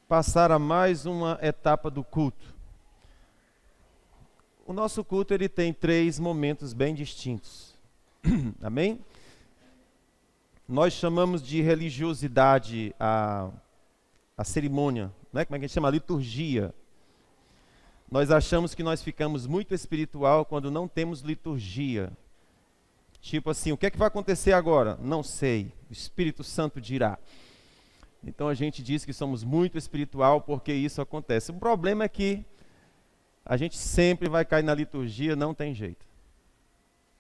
passar a mais uma etapa do culto. O nosso culto ele tem 3 momentos bem distintos. Amém? Nós chamamos de religiosidade a cerimônia, né? Como é que a gente chama? A liturgia. Nós achamos que nós ficamos muito espiritual quando não temos liturgia. Tipo assim, o que é que vai acontecer agora? Não sei, o Espírito Santo dirá. Então a gente diz que somos muito espiritual porque isso acontece. O problema é que a gente sempre vai cair na liturgia, não tem jeito.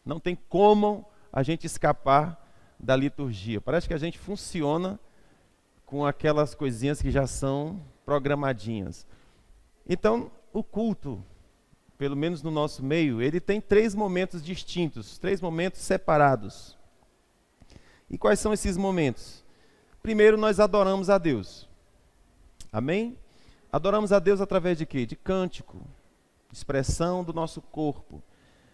Não tem como a gente escapar da liturgia. Parece que a gente funciona com aquelas coisinhas que já são programadinhas. Então, o culto, pelo menos no nosso meio, ele tem 3 momentos distintos, 3 momentos separados. E quais são esses momentos? Primeiro, nós adoramos a Deus. Amém? Adoramos a Deus através de quê? De cântico, expressão do nosso corpo.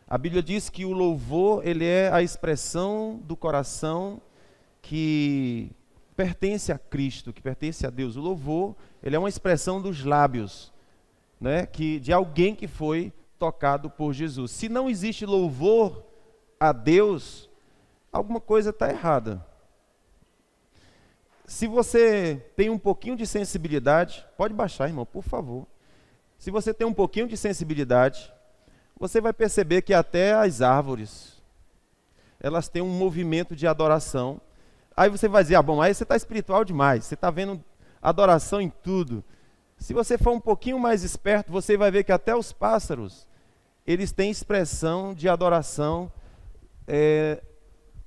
A Bíblia diz que o louvor, ele é a expressão do coração que pertence a Cristo, que pertence a Deus. O louvor, ele é uma expressão dos lábios, né, de alguém que foi tocado por Jesus. Se não existe louvor a Deus, alguma coisa está errada. Se você tem um pouquinho de sensibilidade, pode baixar, irmão, por favor. Se você tem um pouquinho de sensibilidade, você vai perceber que até as árvores, elas têm um movimento de adoração. Aí você vai dizer, bom, aí você está espiritual demais, você está vendo adoração em tudo. Se você for um pouquinho mais esperto, você vai ver que até os pássaros, eles têm expressão de adoração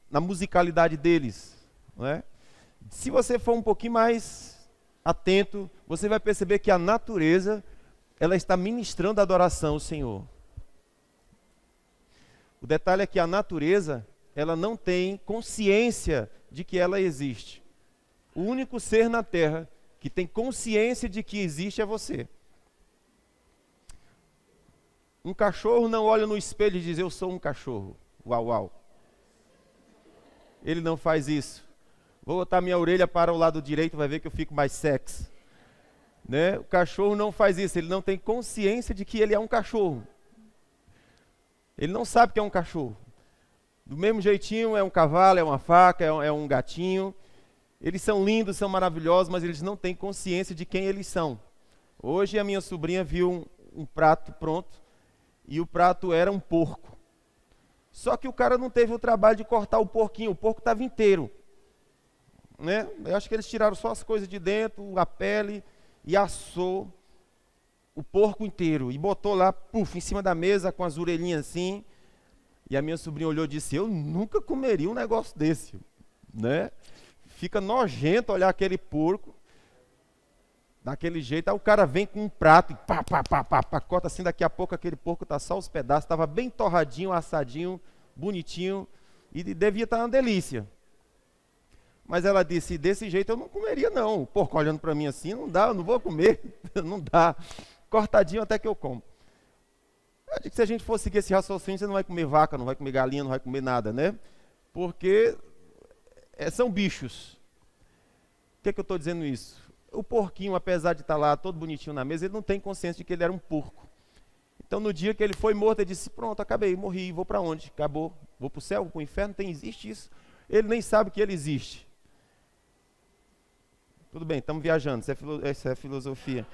na musicalidade deles, não é? Se você for um pouquinho mais atento, você vai perceber que a natureza, ela está ministrando a adoração ao Senhor. O detalhe é que a natureza, ela não tem consciência de que ela existe. O único ser na Terra que tem consciência de que existe é você. Um cachorro não olha no espelho e diz, eu sou um cachorro. Uau, uau. Ele não faz isso. Vou botar minha orelha para o lado direito, vai ver que eu fico mais sexy. Né? O cachorro não faz isso, ele não tem consciência de que ele é um cachorro. Ele não sabe que é um cachorro. Do mesmo jeitinho, é um cavalo, é uma faca, é um gatinho. Eles são lindos, são maravilhosos, mas eles não têm consciência de quem eles são. Hoje a minha sobrinha viu um prato pronto, e o prato era um porco. Só que o cara não teve o trabalho de cortar o porquinho, o porco estava inteiro. Né? Eu acho que eles tiraram só as coisas de dentro, a pele, e assou o porco inteiro. E botou lá, em cima da mesa, com as orelhinhas assim. E a minha sobrinha olhou e disse, eu nunca comeria um negócio desse. Né? Fica nojento olhar aquele porco, daquele jeito. Aí o cara vem com um prato e corta assim, daqui a pouco aquele porco está só os pedaços, estava bem torradinho, assadinho, bonitinho, e devia estar uma delícia. Mas ela disse, desse jeito eu não comeria não. O porco olhando para mim assim, não dá, eu não vou comer, não dá. Cortadinho até que eu como. Eu digo que se a gente for seguir esse raciocínio, você não vai comer vaca, não vai comer galinha, não vai comer nada, né? Porque são bichos. O que é que eu estou dizendo isso? O porquinho, apesar de estar lá todo bonitinho na mesa, ele não tem consciência de que ele era um porco. Então no dia que ele foi morto, ele disse, pronto, acabei, morri, vou para onde? Acabou, vou para o céu, vou para o inferno, existe isso? Ele nem sabe que ele existe. Tudo bem, estamos viajando, isso é filosofia.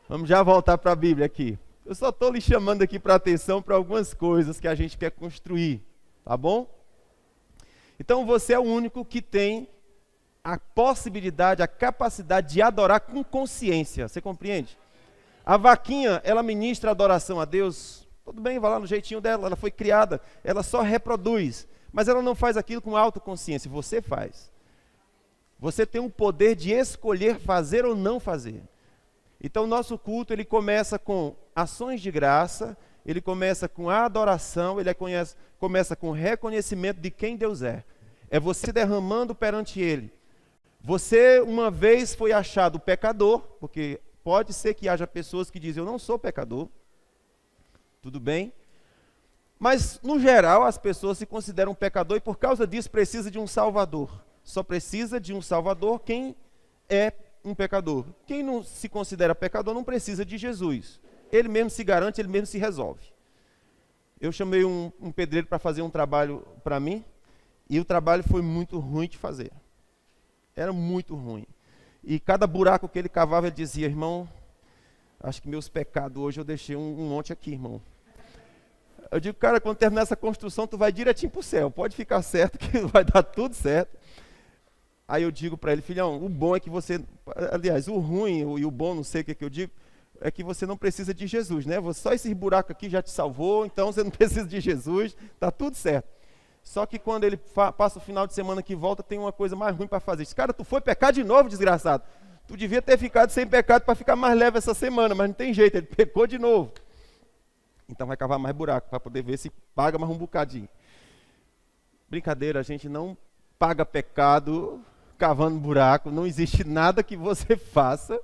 Vamos já voltar para a Bíblia aqui. Eu só estou lhe chamando aqui para atenção para algumas coisas que a gente quer construir, tá bom? Então você é o único que tem a possibilidade, a capacidade de adorar com consciência, você compreende? A vaquinha, ela ministra adoração a Deus, tudo bem, vai lá no jeitinho dela, ela foi criada, ela só reproduz, mas ela não faz aquilo com autoconsciência, você faz. Você tem o poder de escolher fazer ou não fazer. Então o nosso culto, ele começa com ações de graça, ele começa com a adoração, ele começa com o reconhecimento de quem Deus é. É você derramando perante Ele. Você uma vez foi achado pecador, porque pode ser que haja pessoas que dizem, eu não sou pecador, tudo bem? Mas, no geral, as pessoas se consideram pecador e por causa disso precisa de um Salvador. Só precisa de um Salvador quem é um pecador. Quem não se considera pecador não precisa de Jesus. Ele mesmo se garante, ele mesmo se resolve. Eu chamei um pedreiro para fazer um trabalho para mim, e o trabalho foi muito ruim de fazer. Era muito ruim. E cada buraco que ele cavava, ele dizia: irmão, acho que meus pecados hoje eu deixei um monte aqui, irmão. Eu digo: cara, quando terminar essa construção, tu vai direitinho para o céu. Pode ficar certo que vai dar tudo certo. Aí eu digo para ele: filhão, o bom é que você... Aliás, o ruim e o bom, não sei o que eu digo, é que você não precisa de Jesus, né? Só esses buracos aqui já te salvou, então você não precisa de Jesus, tá tudo certo. Só que quando ele passa o final de semana que volta, tem uma coisa mais ruim para fazer. Diz: cara, tu foi pecar de novo, desgraçado. Tu devia ter ficado sem pecado para ficar mais leve essa semana, mas não tem jeito, ele pecou de novo. Então vai cavar mais buraco, para poder ver se paga mais um bocadinho. Brincadeira, a gente não paga pecado cavando buraco, não existe nada que você faça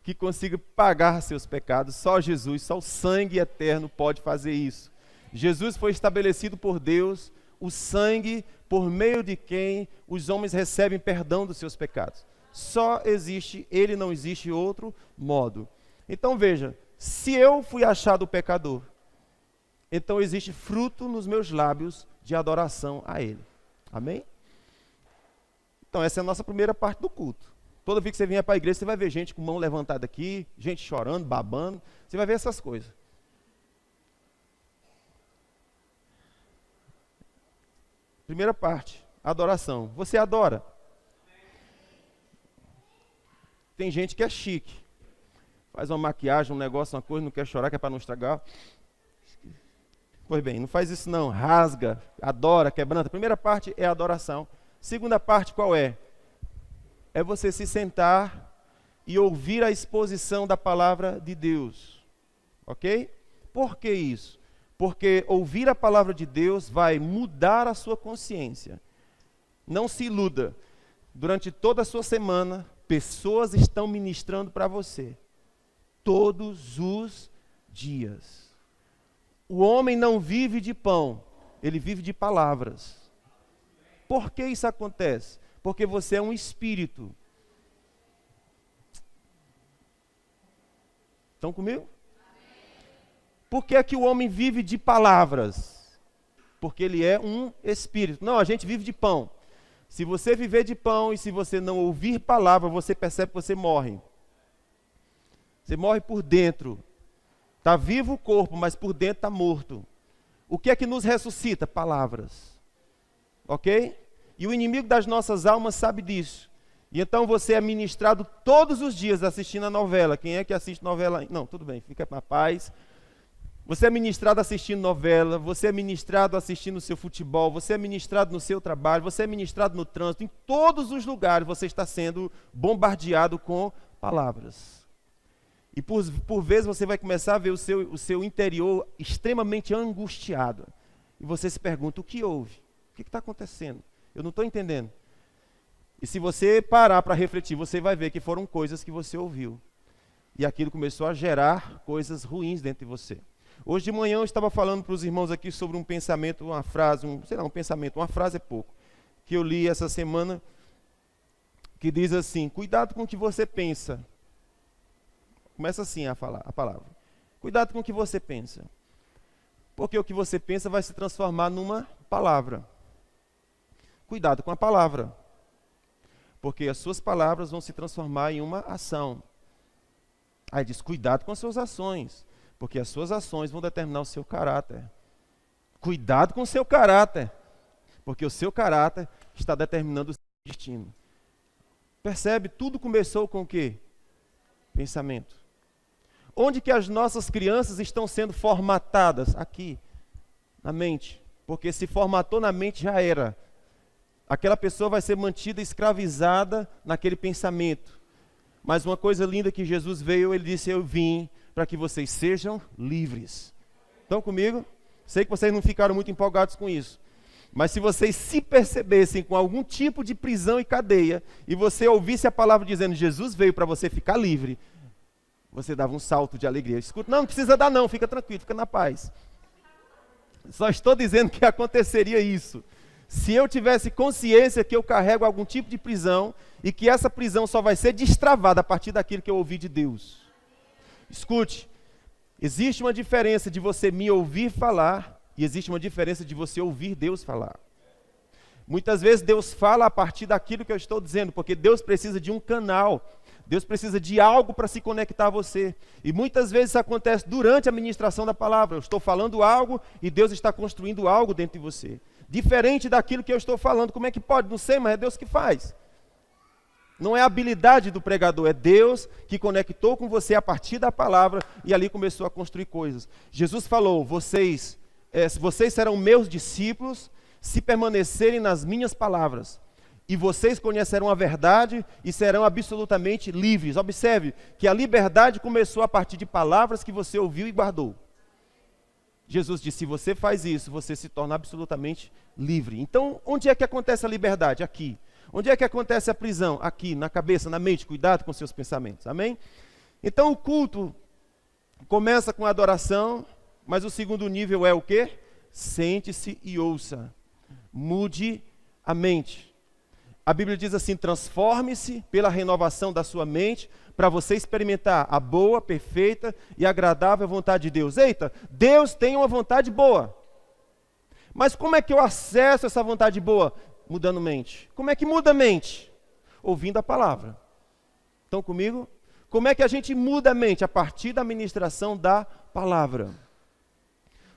que consiga pagar seus pecados. Só Jesus, só o sangue eterno pode fazer isso. Jesus foi estabelecido por Deus, o sangue por meio de quem os homens recebem perdão dos seus pecados. Só existe ele, não existe outro modo. Então veja, se eu fui achado pecador, então existe fruto nos meus lábios de adoração a ele. Amém? Então essa é a nossa primeira parte do culto. Toda vez que você vier para a igreja, você vai ver gente com mão levantada aqui, gente chorando, babando, você vai ver essas coisas. Primeira parte, adoração. Você adora? Tem gente que é chique. Faz uma maquiagem, um negócio, uma coisa, não quer chorar, que é para não estragar. Pois bem, não faz isso não. Rasga, adora, quebranta. Primeira parte é adoração. Segunda parte qual é? É você se sentar e ouvir a exposição da palavra de Deus. Ok? Por que isso? Porque ouvir a palavra de Deus vai mudar a sua consciência. Não se iluda. Durante toda a sua semana, pessoas estão ministrando para você. Todos os dias. O homem não vive de pão, ele vive de palavras. Por que isso acontece? Porque você é um espírito. Estão comigo? Por que é que o homem vive de palavras? Porque ele é um espírito. Não, a gente vive de pão. Se você viver de pão e se você não ouvir palavra, você percebe que você morre. Você morre por dentro. Está vivo o corpo, mas por dentro está morto. O que é que nos ressuscita? Palavras. Ok? E o inimigo das nossas almas sabe disso. E então você é ministrado todos os dias assistindo a novela. Quem é que assiste novela? Não, tudo bem, fica na paz. Você é ministrado assistindo novela, você é ministrado assistindo o seu futebol, você é ministrado no seu trabalho, você é ministrado no trânsito. Em todos os lugares você está sendo bombardeado com palavras. E por vezes você vai começar a ver o seu interior extremamente angustiado. E você se pergunta: o que houve? O que está acontecendo? Eu não estou entendendo. E se você parar para refletir, você vai ver que foram coisas que você ouviu. E aquilo começou a gerar coisas ruins dentro de você. Hoje de manhã eu estava falando para os irmãos aqui sobre um pensamento, uma frase, uma frase é pouco, que eu li essa semana, que diz assim: cuidado com o que você pensa. Começa assim a falar a palavra. Cuidado com o que você pensa. Porque o que você pensa vai se transformar numa palavra. Cuidado com a palavra. Porque as suas palavras vão se transformar em uma ação. Aí diz: cuidado com as suas ações. Porque as suas ações vão determinar o seu caráter. Cuidado com o seu caráter. Porque o seu caráter está determinando o seu destino. Percebe? Tudo começou com o quê? Pensamento. Onde que as nossas crianças estão sendo formatadas? Aqui, na mente. Porque se formatou na mente, já era. Aquela pessoa vai ser mantida escravizada naquele pensamento. Mas uma coisa linda que Jesus veio, ele disse: eu vim para que vocês sejam livres. Estão comigo? Sei que vocês não ficaram muito empolgados com isso. Mas se vocês se percebessem com algum tipo de prisão e cadeia, e você ouvisse a palavra dizendo: Jesus veio para você ficar livre, você dava um salto de alegria. Escuta: não precisa dar não, fica tranquilo, fica na paz. Só estou dizendo que aconteceria isso. Se eu tivesse consciência que eu carrego algum tipo de prisão e que essa prisão só vai ser destravada a partir daquilo que eu ouvi de Deus. Escute, existe uma diferença de você me ouvir falar e existe uma diferença de você ouvir Deus falar. Muitas vezes Deus fala a partir daquilo que eu estou dizendo, porque Deus precisa de um canal, Deus precisa de algo para se conectar a você. E muitas vezes isso acontece durante a ministração da palavra. Eu estou falando algo e Deus está construindo algo dentro de você. Diferente daquilo que eu estou falando. Como é que pode? Não sei, mas é Deus que faz. Não é a habilidade do pregador, é Deus que conectou com você a partir da palavra e ali começou a construir coisas. Jesus falou, vocês serão meus discípulos se permanecerem nas minhas palavras. E vocês conhecerão a verdade e serão absolutamente livres. Observe que a liberdade começou a partir de palavras que você ouviu e guardou. Jesus disse, se você faz isso, você se torna absolutamente livre. Então, onde é que acontece a liberdade? Aqui. Onde é que acontece a prisão? Aqui, na cabeça, na mente. Cuidado com seus pensamentos. Amém? Então, o culto começa com a adoração, mas o segundo nível é o quê? Sente-se e ouça. Mude a mente. A Bíblia diz assim, transforme-se pela renovação da sua mente para você experimentar a boa, perfeita e agradável vontade de Deus. Eita, Deus tem uma vontade boa. Mas como é que eu acesso essa vontade boa? Mudando mente. Como é que muda a mente? Ouvindo a palavra. Estão comigo? Como é que a gente muda a mente? A partir da ministração da palavra.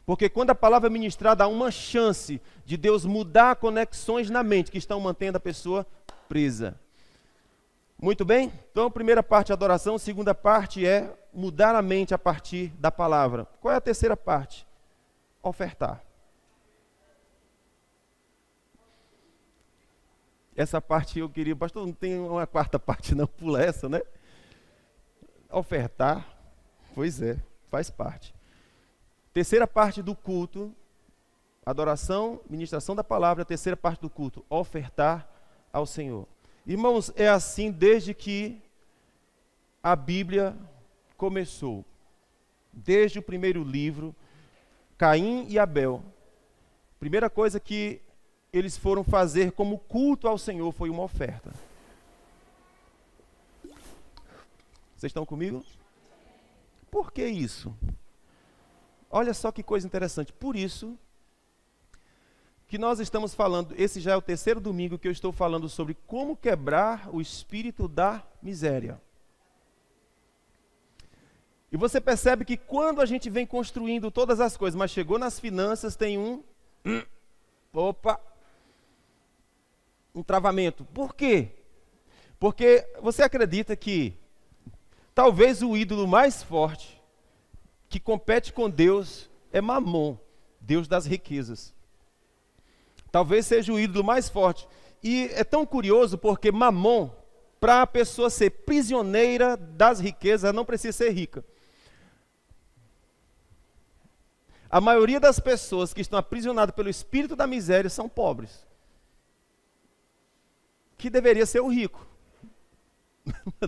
Porque quando a palavra é ministrada, há uma chance de Deus mudar conexões na mente que estão mantendo a pessoa presa. Muito bem? Então, a primeira parte é adoração, a segunda parte é mudar a mente a partir da palavra. Qual é a terceira parte? Ofertar. Essa parte eu queria, pastor, não tem uma quarta parte não, pula essa, né? Ofertar, pois é, faz parte. Terceira parte do culto, adoração, ministração da palavra. A terceira parte do culto, ofertar ao Senhor. Irmãos, é assim desde que a Bíblia começou. Desde o primeiro livro, Caim e Abel. A primeira coisa que eles foram fazer como culto ao Senhor foi uma oferta. Vocês estão comigo? Por que isso? Olha só que coisa interessante. Por isso que nós estamos falando, esse já é o terceiro domingo que eu estou falando sobre como quebrar o espírito da miséria. E você percebe que quando a gente vem construindo todas as coisas, mas chegou nas finanças, tem um travamento. Por quê? Porque você acredita que talvez o ídolo mais forte que compete com Deus é Mamon, Deus das riquezas. Talvez seja o ídolo mais forte. E é tão curioso porque Mamon, para a pessoa ser prisioneira das riquezas, ela não precisa ser rica. A maioria das pessoas que estão aprisionadas pelo espírito da miséria são pobres. Que deveria ser o rico.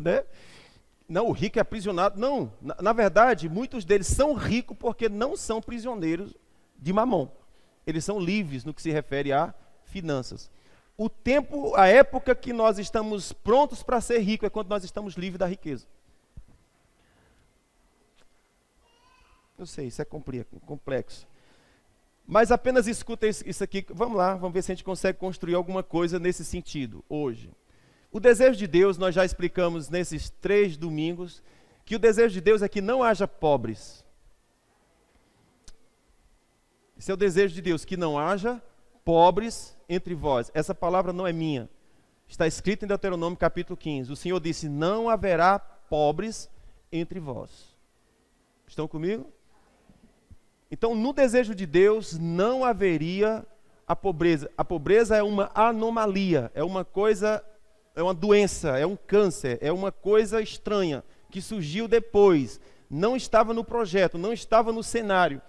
Né? Não, o rico é aprisionado. Não, na verdade, muitos deles são ricos porque não são prisioneiros de Mamon. Eles são livres no que se refere a finanças. O tempo, a época que nós estamos prontos para ser ricos é quando nós estamos livres da riqueza. Eu sei, isso é complexo. Mas apenas escuta isso aqui. Vamos lá, vamos ver se a gente consegue construir alguma coisa nesse sentido, hoje. O desejo de Deus, nós já explicamos nesses 3 domingos, que o desejo de Deus é que não haja pobres. Esse é o desejo de Deus, que não haja pobres entre vós. Essa palavra não é minha. Está escrito em Deuteronômio capítulo 15. O Senhor disse, não haverá pobres entre vós. Estão comigo? Então, no desejo de Deus, não haveria a pobreza. A pobreza é uma anomalia, é uma coisa, é uma doença, é um câncer, é uma coisa estranha, que surgiu depois. Não estava no projeto, não estava no cenário.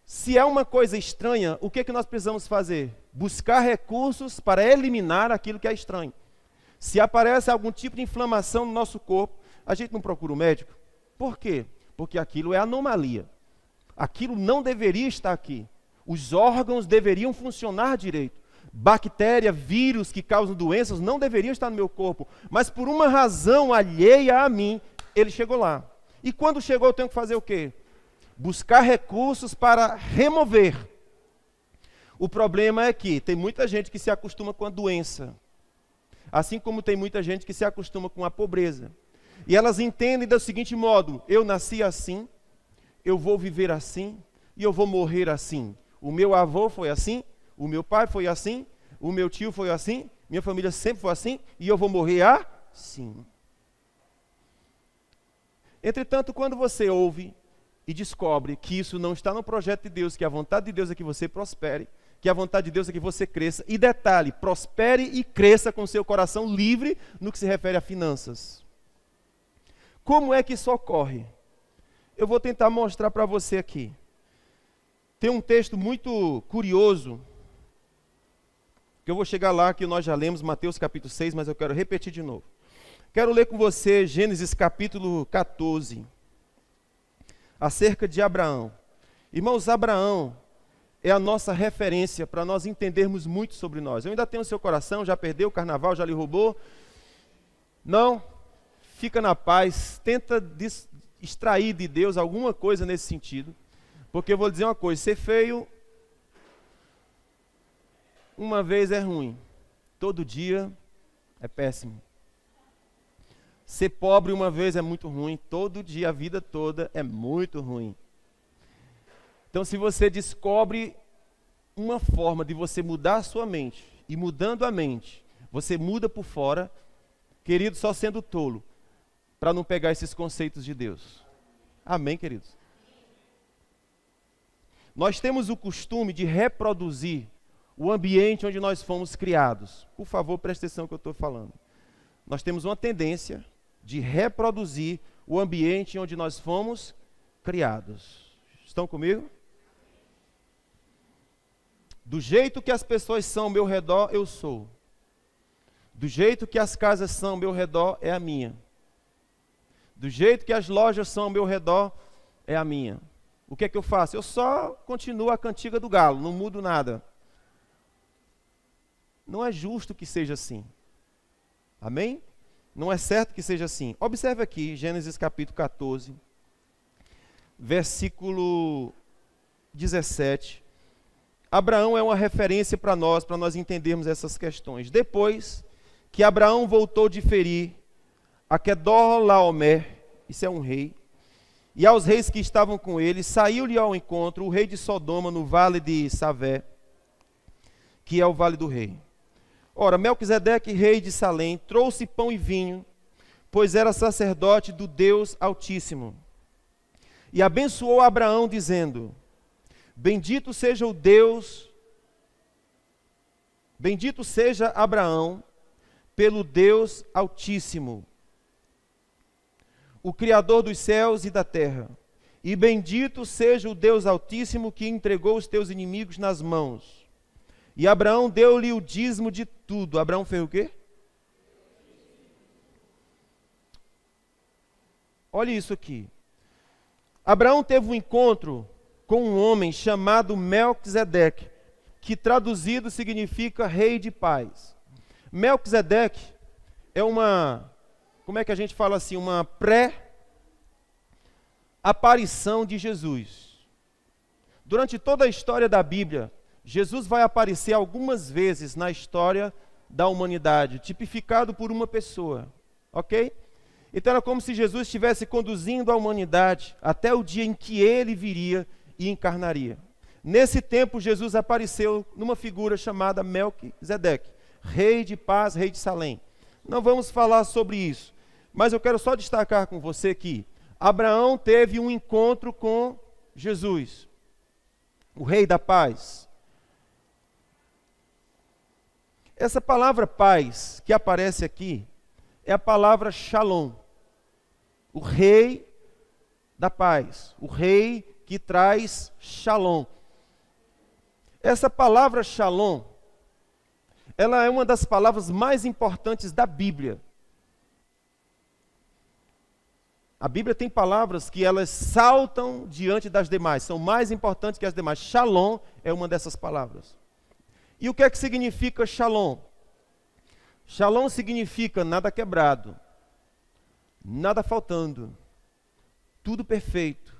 Se é uma coisa estranha, o que é que nós precisamos fazer? Buscar recursos para eliminar aquilo que é estranho. Se aparece algum tipo de inflamação no nosso corpo, a gente não procura o médico. Por quê? Porque aquilo é anomalia. Aquilo não deveria estar aqui. Os órgãos deveriam funcionar direito. Bactéria, vírus que causam doenças não deveriam estar no meu corpo, mas por uma razão alheia a mim, ele chegou lá. E quando chegou, eu tenho que fazer o quê? Buscar recursos para remover. O problema é que tem muita gente que se acostuma com a doença, assim como tem muita gente que se acostuma com a pobreza. E elas entendem do seguinte modo: eu nasci assim, eu vou viver assim, e eu vou morrer assim. O meu avô foi assim, o meu pai foi assim, o meu tio foi assim, minha família sempre foi assim, e eu vou morrer assim. Entretanto, quando você ouve e descobre que isso não está no projeto de Deus, que a vontade de Deus é que você prospere, que a vontade de Deus é que você cresça, e detalhe, prospere e cresça com seu coração livre no que se refere a finanças. Como é que isso ocorre? Eu vou tentar mostrar para você aqui. Tem um texto muito curioso, que eu vou chegar lá, que nós já lemos, Mateus capítulo 6, mas eu quero repetir de novo. Quero ler com você Gênesis capítulo 14, acerca de Abraão. Irmãos, Abraão é a nossa referência para nós entendermos muito sobre nós. Eu ainda tenho o seu coração, já perdeu o carnaval, já lhe roubou? Não? Fica na paz, tenta extrair de Deus alguma coisa nesse sentido. Porque eu vou dizer uma coisa: ser feio uma vez é ruim, todo dia é péssimo. Ser pobre uma vez é muito ruim, todo dia, a vida toda é muito ruim. Então, se você descobre uma forma de você mudar a sua mente, e mudando a mente, você muda por fora, querido, só sendo tolo, para não pegar esses conceitos de Deus. Amém, queridos? Nós temos o costume de reproduzir o ambiente onde nós fomos criados. Por favor, preste atenção no que eu estou falando. Nós temos uma tendência de reproduzir o ambiente onde nós fomos criados. Estão comigo? Do jeito que as pessoas são ao meu redor, eu sou. Do jeito que as casas são ao meu redor, é a minha. Do jeito que as lojas são ao meu redor, é a minha. O que é que eu faço? Eu só continuo a cantiga do galo, não mudo nada. Não é justo que seja assim. Amém? Não é certo que seja assim. Observe aqui, Gênesis capítulo 14, versículo 17. Abraão é uma referência para nós entendermos essas questões. Depois que Abraão voltou de ferir a Quedorlaomer, isso é um rei, e aos reis que estavam com ele, saiu-lhe ao encontro o rei de Sodoma no vale de Savé, que é o vale do rei. Ora, Melquisedeque, rei de Salém, trouxe pão e vinho, pois era sacerdote do Deus Altíssimo. E abençoou Abraão, dizendo: bendito seja o Deus, bendito seja Abraão pelo Deus Altíssimo, o Criador dos céus e da terra. E bendito seja o Deus Altíssimo que entregou os teus inimigos nas mãos. E Abraão deu-lhe o dízimo de tudo. Abraão fez o quê? Olha isso aqui. Abraão teve um encontro com um homem chamado Melquisedeque, que traduzido significa rei de paz. Melquisedeque é uma, como é que a gente fala assim, uma pré-aparição de Jesus. Durante toda a história da Bíblia, Jesus vai aparecer algumas vezes na história da humanidade, tipificado por uma pessoa, ok? Então era como se Jesus estivesse conduzindo a humanidade até o dia em que ele viria e encarnaria. Nesse tempo, Jesus apareceu numa figura chamada Melquisedeque, rei de paz, rei de Salém. Não vamos falar sobre isso, mas eu quero só destacar com você que Abraão teve um encontro com Jesus, o rei da paz. Essa palavra paz que aparece aqui é a palavra Shalom, o rei da paz, o rei que traz Shalom. Essa palavra Shalom, ela é uma das palavras mais importantes da Bíblia. A Bíblia tem palavras que elas saltam diante das demais, são mais importantes que as demais. Shalom é uma dessas palavras. E o que é que significa shalom? Shalom significa nada quebrado, nada faltando, tudo perfeito.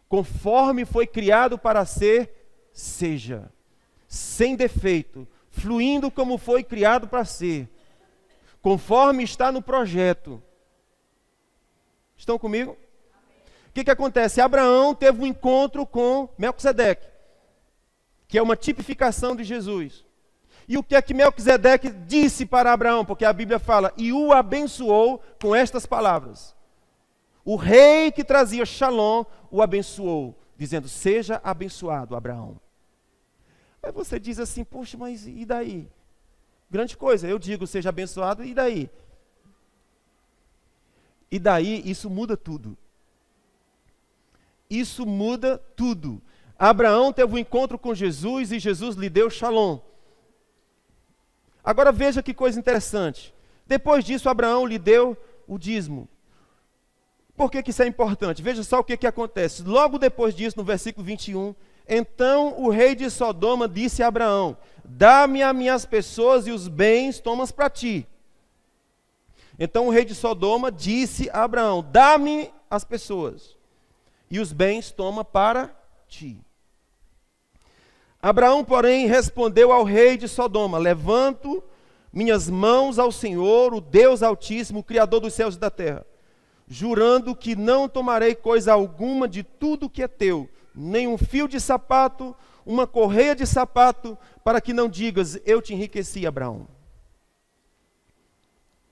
Conforme foi criado para ser, seja. Sem defeito, fluindo como foi criado para ser. Conforme está no projeto. Estão comigo? O que acontece? Abraão teve um encontro com Melquisedeque, que é uma tipificação de Jesus. E o que é que Melquisedeque disse para Abraão? Porque a Bíblia fala, e o abençoou com estas palavras. O rei que trazia Shalom o abençoou, dizendo, seja abençoado, Abraão. Aí você diz assim, poxa, mas e daí? Grande coisa, eu digo, seja abençoado, e daí? E daí, isso muda tudo. Isso muda tudo. Abraão teve um encontro com Jesus e Jesus lhe deu Shalom. Agora veja que coisa interessante. Depois disso, Abraão lhe deu o dízimo. Por que isso é importante? Veja só o que acontece. Logo depois disso, no versículo 21, então o rei de Sodoma disse a Abraão, dá-me as minhas pessoas e os bens tomas para ti. Então o rei de Sodoma disse a Abraão, dá-me as pessoas e os bens toma para ti. Abraão, porém, respondeu ao rei de Sodoma, levanto minhas mãos ao Senhor, o Deus Altíssimo, o Criador dos céus e da terra, jurando que não tomarei coisa alguma de tudo que é teu, nem um fio de sapato, uma correia de sapato, para que não digas, eu te enriqueci, Abraão.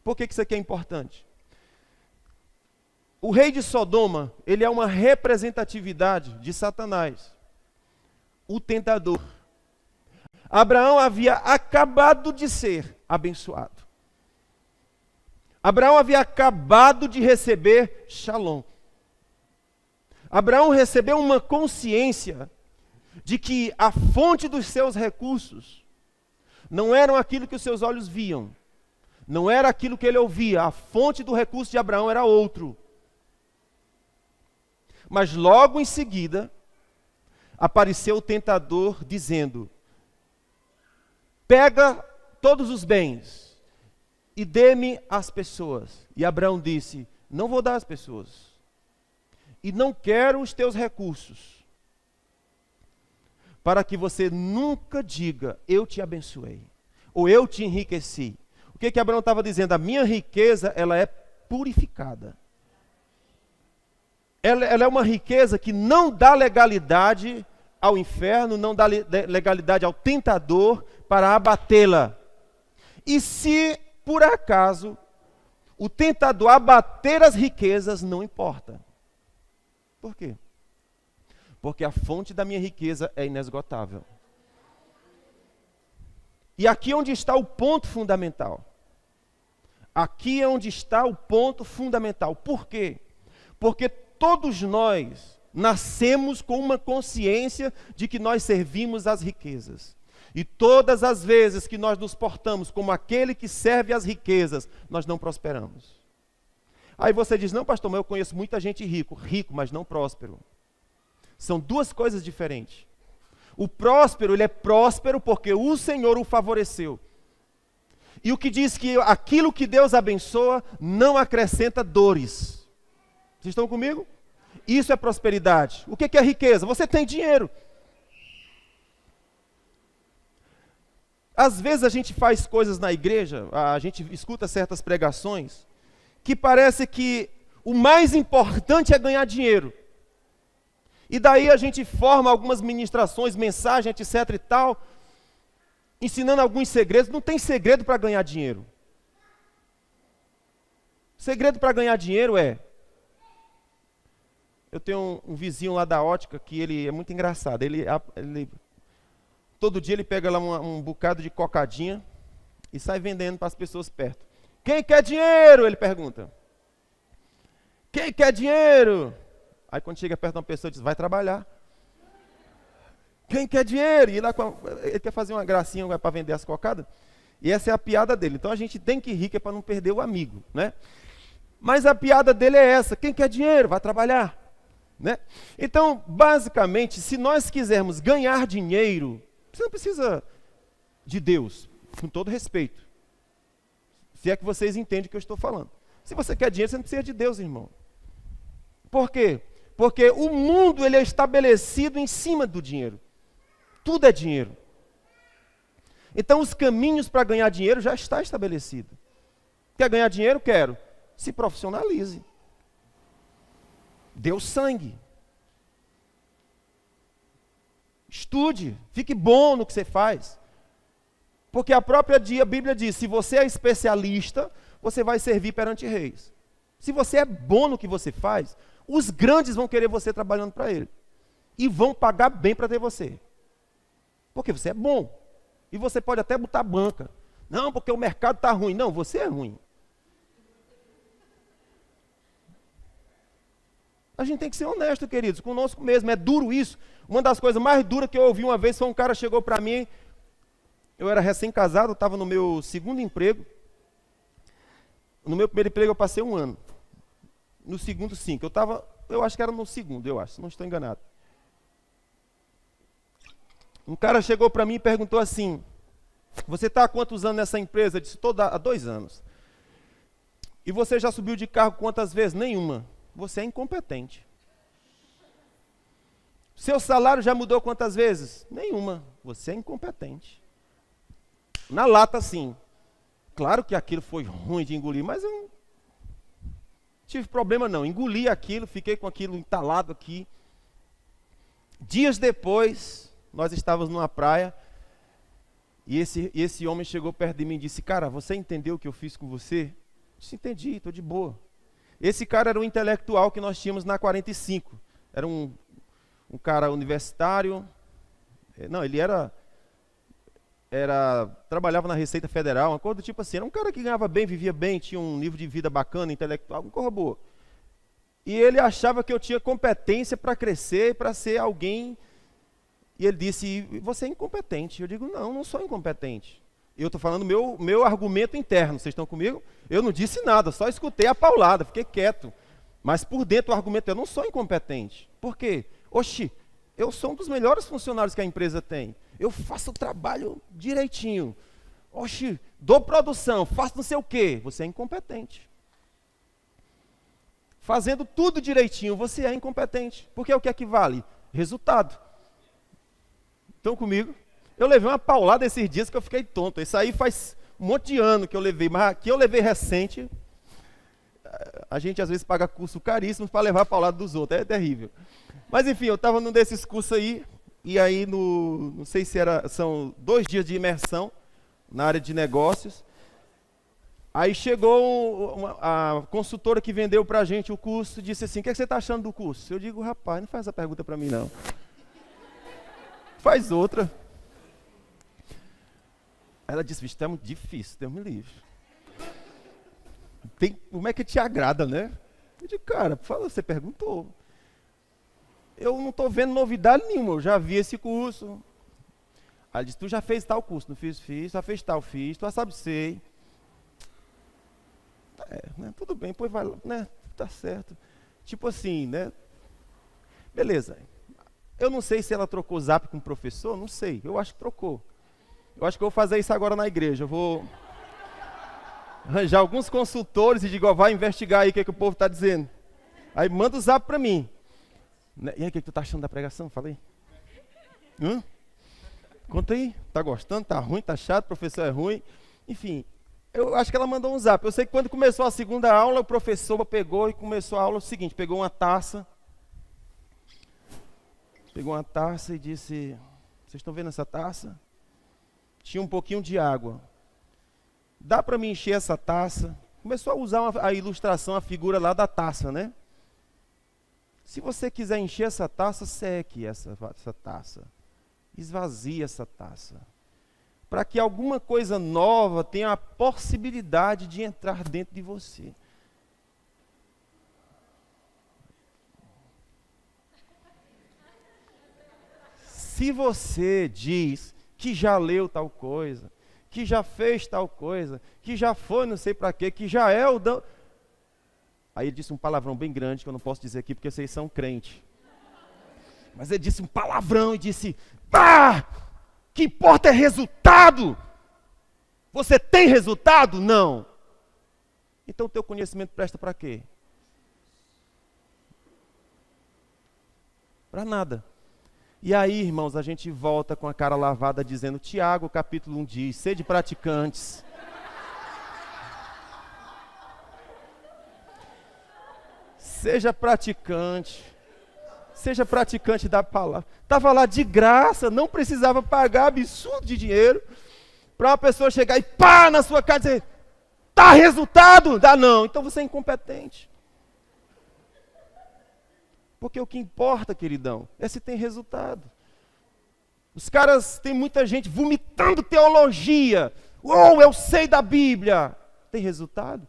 Por que isso aqui é importante? O rei de Sodoma, ele é uma representatividade de Satanás, o tentador. Abraão havia acabado de ser abençoado. Abraão havia acabado de receber Shalom. Abraão recebeu uma consciência de que a fonte dos seus recursos não eram aquilo que os seus olhos viam, não era aquilo que ele ouvia, a fonte do recurso de Abraão era outro. Mas logo em seguida, apareceu o tentador dizendo, pega todos os bens e dê-me as pessoas. E Abraão disse, não vou dar as pessoas. E não quero os teus recursos. Para que você nunca diga, eu te abençoei. Ou eu te enriqueci. O que Abraão estava dizendo? A minha riqueza, ela é purificada. Ela é uma riqueza que não dá legalidade ao inferno, não dá legalidade ao tentador para abatê-la. E se, por acaso, o tentador abater as riquezas, não importa. Por quê? Porque a fonte da minha riqueza é inesgotável. E aqui é onde está o ponto fundamental. Aqui é onde está o ponto fundamental. Por quê? Porque todos nós nascemos com uma consciência de que nós servimos às riquezas. E todas as vezes que nós nos portamos como aquele que serve às riquezas, nós não prosperamos. Aí você diz, não pastor, mas eu conheço muita gente rico, mas não próspero. São duas coisas diferentes. O próspero, ele é próspero porque o Senhor o favoreceu. E o que diz que aquilo que Deus abençoa não acrescenta dores. Vocês estão comigo? Isso é prosperidade. O que é riqueza? Você tem dinheiro. Às vezes a gente faz coisas na igreja, a gente escuta certas pregações, que parece que o mais importante é ganhar dinheiro. E daí a gente forma algumas ministrações, mensagens, etc e tal, ensinando alguns segredos. Não tem segredo para ganhar dinheiro. O segredo para ganhar dinheiro é... Eu tenho um vizinho lá da ótica que ele é muito engraçado. Todo dia ele pega lá um bocado de cocadinha e sai vendendo para as pessoas perto. Quem quer dinheiro? Ele pergunta. Quem quer dinheiro? Aí quando chega perto de uma pessoa, diz, vai trabalhar. Quem quer dinheiro? E lá ele quer fazer uma gracinha para vender as cocadas. E essa é a piada dele. Então a gente tem que rir, que é para não perder o amigo, né? Mas a piada dele é essa. Quem quer dinheiro? Vai trabalhar. Né? Então, basicamente, se nós quisermos ganhar dinheiro, você não precisa de Deus, com todo respeito. Se é que vocês entendem o que eu estou falando. Se você quer dinheiro, você não precisa de Deus, irmão. Por quê? Porque o mundo ele é estabelecido em cima do dinheiro. Tudo é dinheiro. Então os caminhos para ganhar dinheiro já está estabelecido. Quer ganhar dinheiro? Quero. Se profissionalize. Dê o sangue. Estude. Fique bom no que você faz. Porque a própria Bíblia diz, se você é especialista, você vai servir perante reis. Se você é bom no que você faz, os grandes vão querer você trabalhando para ele. E vão pagar bem para ter você. Porque você é bom. E você pode até botar banca. Não, porque o mercado está ruim. Não, você é ruim. A gente tem que ser honesto, queridos, conosco mesmo. É duro isso. Uma das coisas mais duras que eu ouvi uma vez foi um cara chegou para mim. Eu era recém-casado, estava no meu segundo emprego. No meu primeiro emprego eu passei 1 ano. No segundo, 5. Eu acho que era no segundo, se não estou enganado. Um cara chegou para mim e perguntou assim, você está há quantos anos nessa empresa? Eu disse, estou há 2 anos. E você já subiu de cargo quantas vezes? Nenhuma. Você é incompetente. Seu salário já mudou quantas vezes? Nenhuma. Você é incompetente. Na lata, sim. Claro que aquilo foi ruim de engolir, mas eu não tive problema não. Engoli aquilo, fiquei com aquilo entalado aqui. Dias depois, nós estávamos numa praia, e esse homem chegou perto de mim e disse, cara, você entendeu o que eu fiz com você? Eu disse, entendi, estou de boa. Esse cara era um intelectual que nós tínhamos na 45. Era um cara universitário. Não, ele trabalhava na Receita Federal, uma coisa do tipo assim. Era um cara que ganhava bem, vivia bem, tinha um nível de vida bacana, intelectual, uma coisa boa. E ele achava que eu tinha competência para crescer, para ser alguém. E ele disse, você é incompetente. Eu digo, não sou incompetente. Eu estou falando meu argumento interno, vocês estão comigo? Eu não disse nada, só escutei a paulada, fiquei quieto. Mas por dentro o argumento, eu não sou incompetente. Por quê? Oxi, eu sou um dos melhores funcionários que a empresa tem. Eu faço o trabalho direitinho. Oxi, dou produção, faço não sei o quê. Você é incompetente. Fazendo tudo direitinho, você é incompetente. Porque o que é que vale? Resultado. Estão comigo? Eu levei uma paulada esses dias que eu fiquei tonto. Isso aí faz um monte de ano que eu levei, mas aqui eu levei recente. A gente às vezes paga curso caríssimo para levar a paulada dos outros, é terrível. Mas enfim, eu estava num desses cursos aí, e aí não sei se são 2 dias de imersão na área de negócios. Aí chegou a consultora que vendeu para a gente o curso, disse assim, o que você está achando do curso? Eu digo, rapaz, não faz essa pergunta para mim não. Faz outra. Ela disse, bicho, é muito difícil, Deus me livre. Como é que te agrada, né? Eu digo, cara, por favor, você perguntou. Eu não estou vendo novidade nenhuma, eu já vi esse curso. Aí ela disse, tu já fez tal curso? Não fiz, já fez tal, fiz, tu já sabe, sei. Né, tudo bem, pois vai, né, tá certo. Tipo assim, né? Beleza. Eu não sei se ela trocou zap com o professor, não sei, eu acho que trocou. Eu acho que eu vou fazer isso agora na igreja. Eu vou arranjar alguns consultores e digo, ó, vai investigar aí o que o povo está dizendo. Aí manda o zap para mim. E aí, o que tu está achando da pregação? Fala aí. Conta aí. Tá gostando? Tá ruim? Tá chato? O professor é ruim? Enfim, eu acho que ela mandou um zap. Eu sei que quando começou a segunda aula, o professor pegou e começou a aula o seguinte, pegou uma taça e disse, vocês estão vendo essa taça? Tinha um pouquinho de água. Dá para me encher essa taça? Começou a usar a ilustração, a figura lá da taça, né? Se você quiser encher essa taça, seque essa taça. Esvazie essa taça. Para que alguma coisa nova tenha a possibilidade de entrar dentro de você. Se você diz que já leu tal coisa, que já fez tal coisa, que já foi não sei para quê, que já é o... Aí ele disse um palavrão bem grande, que eu não posso dizer aqui, porque vocês são crentes. Mas ele disse um palavrão e disse, pá! O que importa é resultado. Você tem resultado? Não. Então o teu conhecimento presta para quê? Para nada. E aí, irmãos, a gente volta com a cara lavada dizendo, Tiago, capítulo 1 diz, sede praticantes. Seja praticante. Seja praticante da palavra. Estava lá de graça, não precisava pagar absurdo de dinheiro para uma pessoa chegar e pá na sua cara e dizer, dá resultado? Dá não, então você é incompetente. Porque o que importa, queridão, é se tem resultado. Os caras, tem muita gente vomitando teologia. Eu sei da Bíblia. Tem resultado?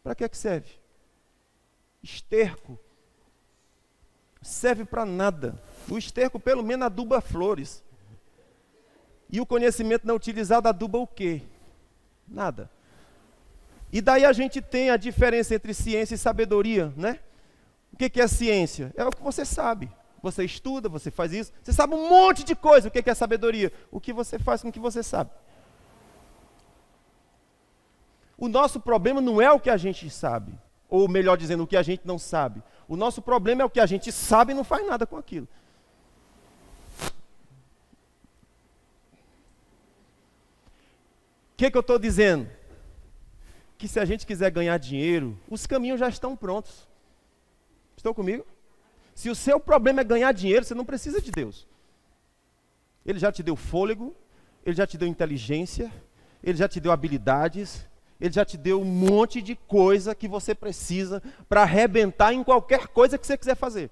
Para que serve? Esterco. Serve para nada. O esterco pelo menos aduba flores. E o conhecimento não utilizado aduba o quê? Nada. E daí a gente tem a diferença entre ciência e sabedoria, né? O que é ciência? É o que você sabe. Você estuda, você faz isso. Você sabe um monte de coisa. O que é sabedoria? O que você faz com o que você sabe. O nosso problema não é o que a gente sabe. Ou melhor dizendo, o que a gente não sabe. O nosso problema é o que a gente sabe e não faz nada com aquilo. O que eu estou dizendo? Que se a gente quiser ganhar dinheiro, os caminhos já estão prontos. Estão comigo? Se o seu problema é ganhar dinheiro, você não precisa de Deus. Ele já te deu fôlego, Ele já te deu inteligência, Ele já te deu habilidades, Ele já te deu um monte de coisa que você precisa para arrebentar em qualquer coisa que você quiser fazer.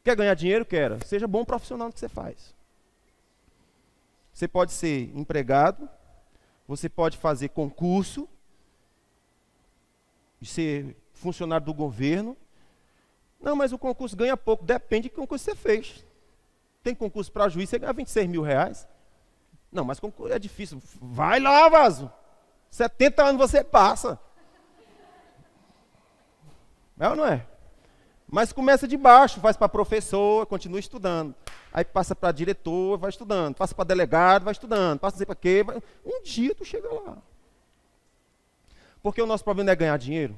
Quer ganhar dinheiro? Quer. Seja bom profissional no que você faz. Você pode ser empregado, você pode fazer concurso, ser funcionário do governo. Não, mas o concurso ganha pouco. Depende de que concurso você fez. Tem concurso para juiz, você ganha 26 mil reais. Não, mas concurso é difícil. Vai lá, vaso. 70 anos você passa. É ou não é? Mas começa de baixo, faz para professor, continua estudando. Aí passa para diretor, vai estudando. Passa para delegado, vai estudando. Passa não sei para quê. Um dia tu chega lá. Porque o nosso problema não é ganhar dinheiro.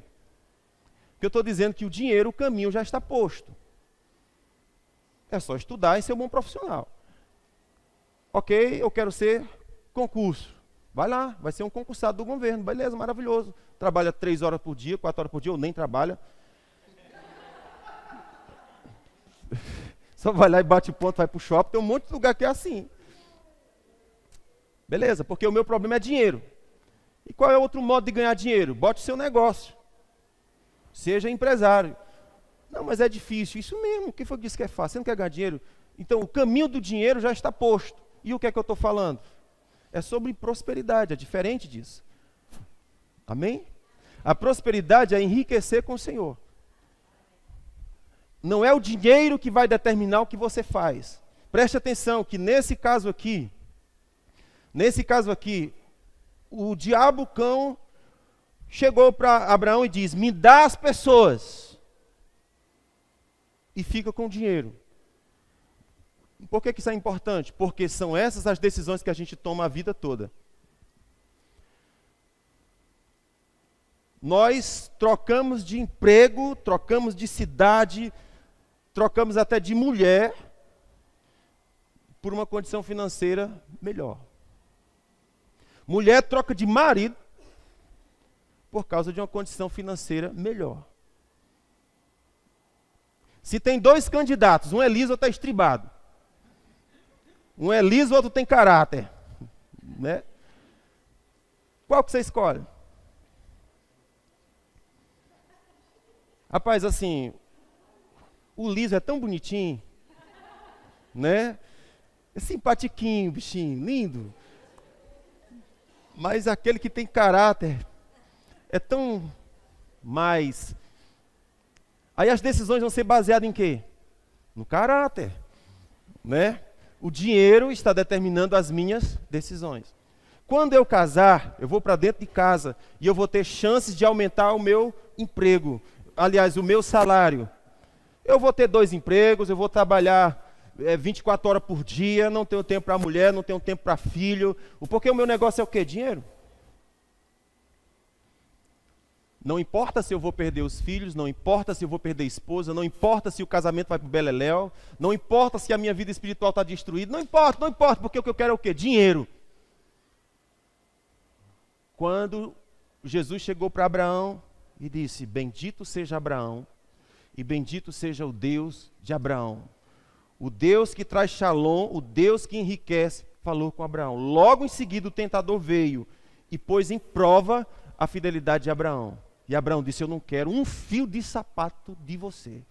Porque eu estou dizendo que o dinheiro, o caminho já está posto. É só estudar e ser um bom profissional. Ok, eu quero ser concurso. Vai lá, vai ser um concursado do governo. Beleza, maravilhoso. Trabalha 3 horas por dia, 4 horas por dia, ou nem trabalha. Só vai lá e bate ponto, vai para o shopping. Tem um monte de lugar que é assim. Beleza, porque o meu problema é dinheiro. E qual é outro modo de ganhar dinheiro? Bote o seu negócio. Seja empresário. Não, mas é difícil. Isso mesmo. Quem foi que disse que é fácil? Você não quer ganhar dinheiro? Então, o caminho do dinheiro já está posto. E o que é que eu estou falando? É sobre prosperidade. É diferente disso. Amém? A prosperidade é enriquecer com o Senhor. Não é o dinheiro que vai determinar o que você faz. Preste atenção que nesse caso aqui, o diabo cão chegou para Abraão e diz, me dá as pessoas. E fica com o dinheiro. Por que isso é importante? Porque são essas as decisões que a gente toma a vida toda. Nós trocamos de emprego, trocamos de cidade, trocamos até de mulher por uma condição financeira melhor. Mulher troca de marido por causa de uma condição financeira melhor. Se tem 2 candidatos, um é liso, outro é estribado. Um é liso, outro tem caráter. Né? Qual que você escolhe? Rapaz, assim, o liso é tão bonitinho, né? É simpatiquinho, bichinho, lindo. Mas aquele que tem caráter é tão mais. Aí as decisões vão ser baseadas em quê? No caráter, né? O dinheiro está determinando as minhas decisões. Quando eu casar, eu vou para dentro de casa e eu vou ter chances de aumentar o meu emprego. Aliás, o meu salário. Eu vou ter 2 empregos, eu vou trabalhar 24 horas por dia, não tenho tempo para mulher, não tenho tempo para filho. Porque o meu negócio é o quê? Dinheiro. Não importa se eu vou perder os filhos, não importa se eu vou perder a esposa, não importa se o casamento vai para o beleléu, não importa se a minha vida espiritual está destruída, não importa, porque o que eu quero é o quê? Dinheiro. Quando Jesus chegou para Abraão e disse, bendito seja Abraão, e bendito seja o Deus de Abraão. O Deus que traz shalom, o Deus que enriquece, falou com Abraão. Logo em seguida o tentador veio e pôs em prova a fidelidade de Abraão. E Abraão disse, eu não quero um fio de sapato de você.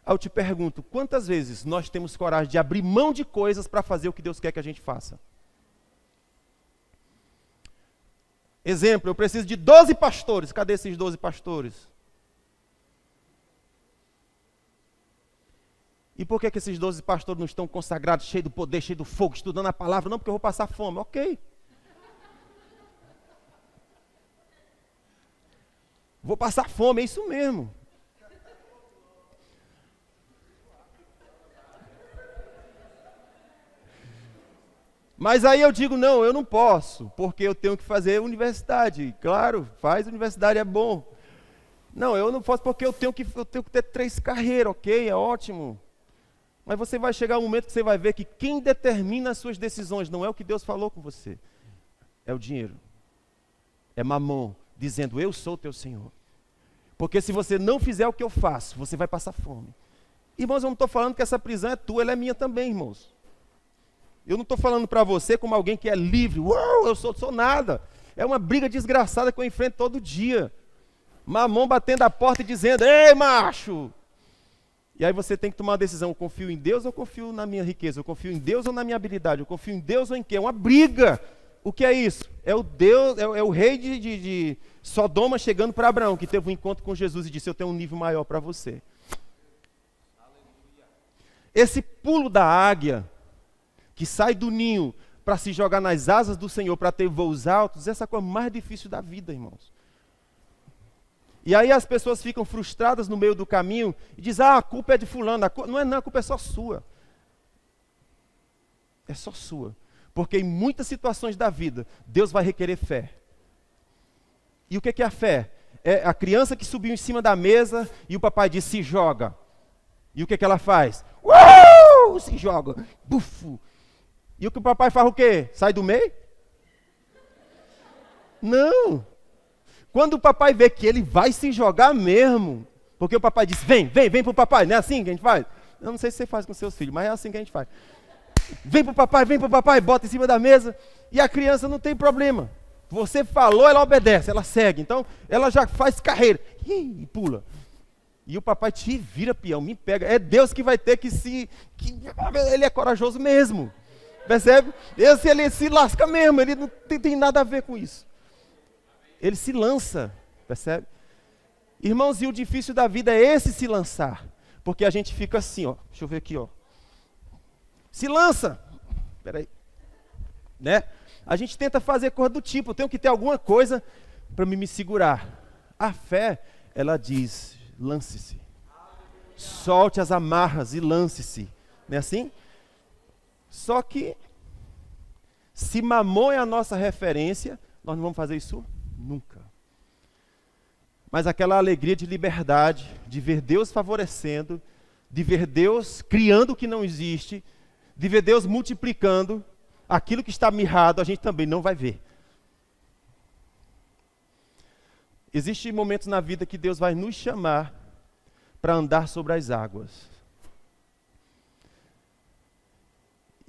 Aí eu te pergunto, quantas vezes nós temos coragem de abrir mão de coisas para fazer o que Deus quer que a gente faça? Exemplo, eu preciso de 12 pastores. Cadê esses 12 pastores? E por que esses 12 pastores não estão consagrados, cheios do poder, cheios do fogo, estudando a palavra? Não, porque eu vou passar fome. Ok. Vou passar fome, é isso mesmo. Mas aí eu digo, não, eu não posso, porque eu tenho que fazer universidade. Claro, faz universidade, é bom. Não, eu não posso porque eu tenho que ter 3 carreiras, ok, é ótimo. Mas você vai chegar um momento que você vai ver que quem determina as suas decisões não é o que Deus falou com você. É o dinheiro. É Mamon, dizendo, eu sou o teu Senhor. Porque se você não fizer o que eu faço, você vai passar fome. Irmãos, eu não estou falando que essa prisão é tua, ela é minha também, irmãos. Eu não estou falando para você como alguém que é livre. Uau, eu sou nada. É uma briga desgraçada que eu enfrento todo dia. Mamon batendo a porta e dizendo, ei, macho! E aí você tem que tomar uma decisão, eu confio em Deus ou eu confio na minha riqueza? Eu confio em Deus ou na minha habilidade? Eu confio em Deus ou em quê? É uma briga. O que é isso? É o Deus, é o rei de Sodoma chegando para Abraão, que teve um encontro com Jesus e disse, eu tenho um nível maior para você. Esse pulo da águia, que sai do ninho para se jogar nas asas do Senhor, para ter voos altos, essa é a coisa mais difícil da vida, irmãos. E aí as pessoas ficam frustradas no meio do caminho e dizem, a culpa é de fulano. Não, a culpa é só sua. É só sua. Porque em muitas situações da vida, Deus vai requerer fé. E o que é a fé? É a criança que subiu em cima da mesa e o papai disse, se joga. E o que ela faz? Se joga. Bufo. E o que o papai faz o quê? Sai do meio? Não. Quando o papai vê que ele vai se jogar mesmo, porque o papai disse, vem pro papai, não é assim que a gente faz? Eu não sei se você faz com seus filhos, mas é assim que a gente faz. Vem pro papai, bota em cima da mesa, e a criança não tem problema. Você falou, ela obedece, ela segue, então ela já faz carreira, e pula. E o papai te vira peão, me pega, é Deus que vai ter ele é corajoso mesmo, percebe? Ele se lasca mesmo, ele não tem nada a ver com isso. Ele se lança, percebe? Irmãos, e o difícil da vida é esse se lançar. Porque a gente fica assim, ó. Deixa eu ver aqui, ó. Se lança. Espera aí. Né? A gente tenta fazer coisa do tipo, eu tenho que ter alguma coisa para me segurar. A fé, ela diz, lance-se. Solte as amarras e lance-se. Não é assim? Só que, se Mamon é a nossa referência, nós não vamos fazer isso nunca. Mas aquela alegria de liberdade, de ver Deus favorecendo, de ver Deus criando o que não existe, de ver Deus multiplicando aquilo que está mirrado, a gente também não vai ver. Existem momentos na vida que Deus vai nos chamar para andar sobre as águas.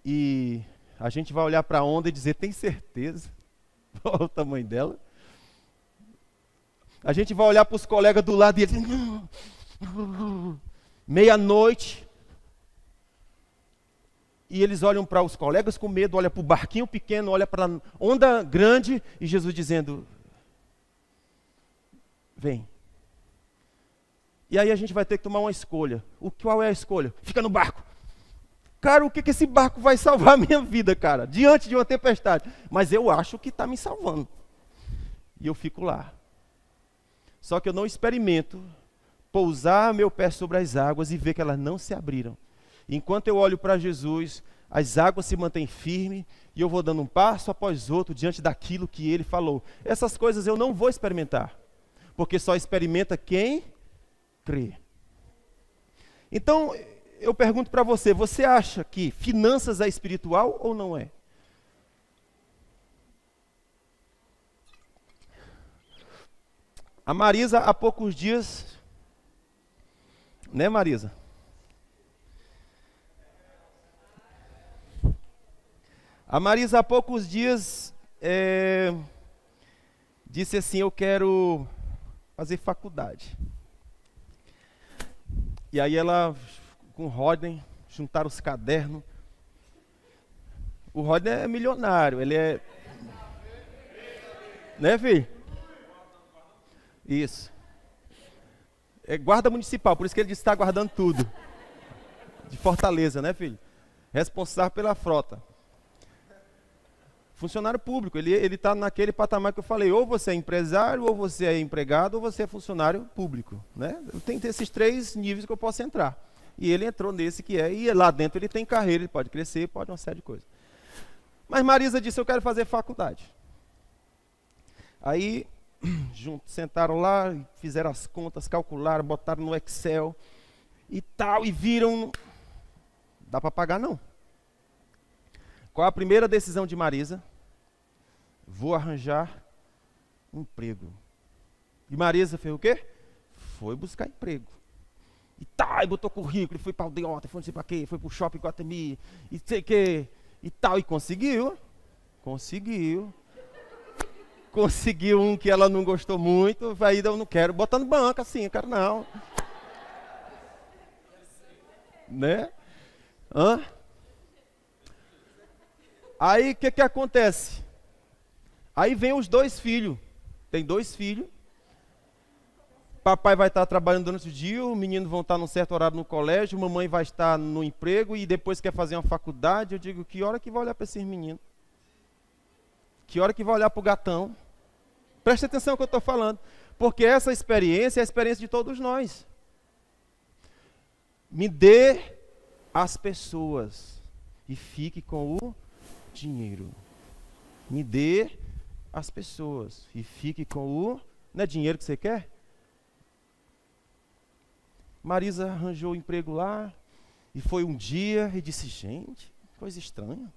E a gente vai olhar para a onda e dizer, tem certeza? Olha o tamanho dela. A gente vai olhar para os colegas do lado e eles... Meia-noite. E eles olham para os colegas com medo, olham para o barquinho pequeno, olham para a onda grande, e Jesus dizendo, vem. E aí a gente vai ter que tomar uma escolha. Qual é a escolha? Fica no barco. Cara, o que esse barco vai salvar a minha vida, cara? Diante de uma tempestade. Mas eu acho que está me salvando. E eu fico lá. Só que eu não experimento pousar meu pé sobre as águas e ver que elas não se abriram. Enquanto eu olho para Jesus, as águas se mantêm firmes e eu vou dando um passo após outro diante daquilo que ele falou. Essas coisas eu não vou experimentar, porque só experimenta quem crê. Então, eu pergunto para você, você acha que finanças é espiritual ou não é? A Marisa, há poucos dias, né, Marisa? A Marisa, há poucos dias, disse assim, eu quero fazer faculdade. E aí ela, com o Rodney, juntaram os cadernos. O Rodney é milionário, ele é... Né, filho? Isso. É guarda municipal, por isso que ele disse que está guardando tudo. De Fortaleza, né, filho? Responsável pela frota. Funcionário público, ele está naquele patamar que eu falei, ou você é empresário, ou você é empregado, ou você é funcionário público, né? Tem esses 3 níveis que eu posso entrar. E ele entrou nesse que é, e lá dentro ele tem carreira, ele pode crescer, pode uma série de coisas. Mas Marisa disse, eu quero fazer faculdade. Aí, sentaram lá, fizeram as contas, calcularam, botaram no Excel e tal, e viram, dá para pagar não. Qual a primeira decisão de Marisa? Vou arranjar um emprego. E Marisa fez o quê? Foi buscar emprego. E tal, e botou currículo, foi para o Aldeota, foi não sei para quê, foi para o Shopping Guatemi, e sei que, e tal, e conseguiu. Conseguiu um que ela não gostou muito, aí eu não quero, botando banca assim, eu quero não. Né? Hã? Aí o que acontece? Aí vem os 2 filhos. Tem 2 filhos. Papai vai estar trabalhando durante o dia, os meninos vão estar num certo horário no colégio, mamãe vai estar no emprego e depois quer fazer uma faculdade. Eu digo, que hora que vai olhar para esses meninos? Que hora que vai olhar para o gatão? Preste atenção no que eu estou falando. Porque essa experiência é a experiência de todos nós. Me dê as pessoas e fique com o dinheiro. Me dê as pessoas e fique com o... Não é dinheiro que você quer? Marisa arranjou o emprego lá e foi um dia e disse, gente, coisa estranha.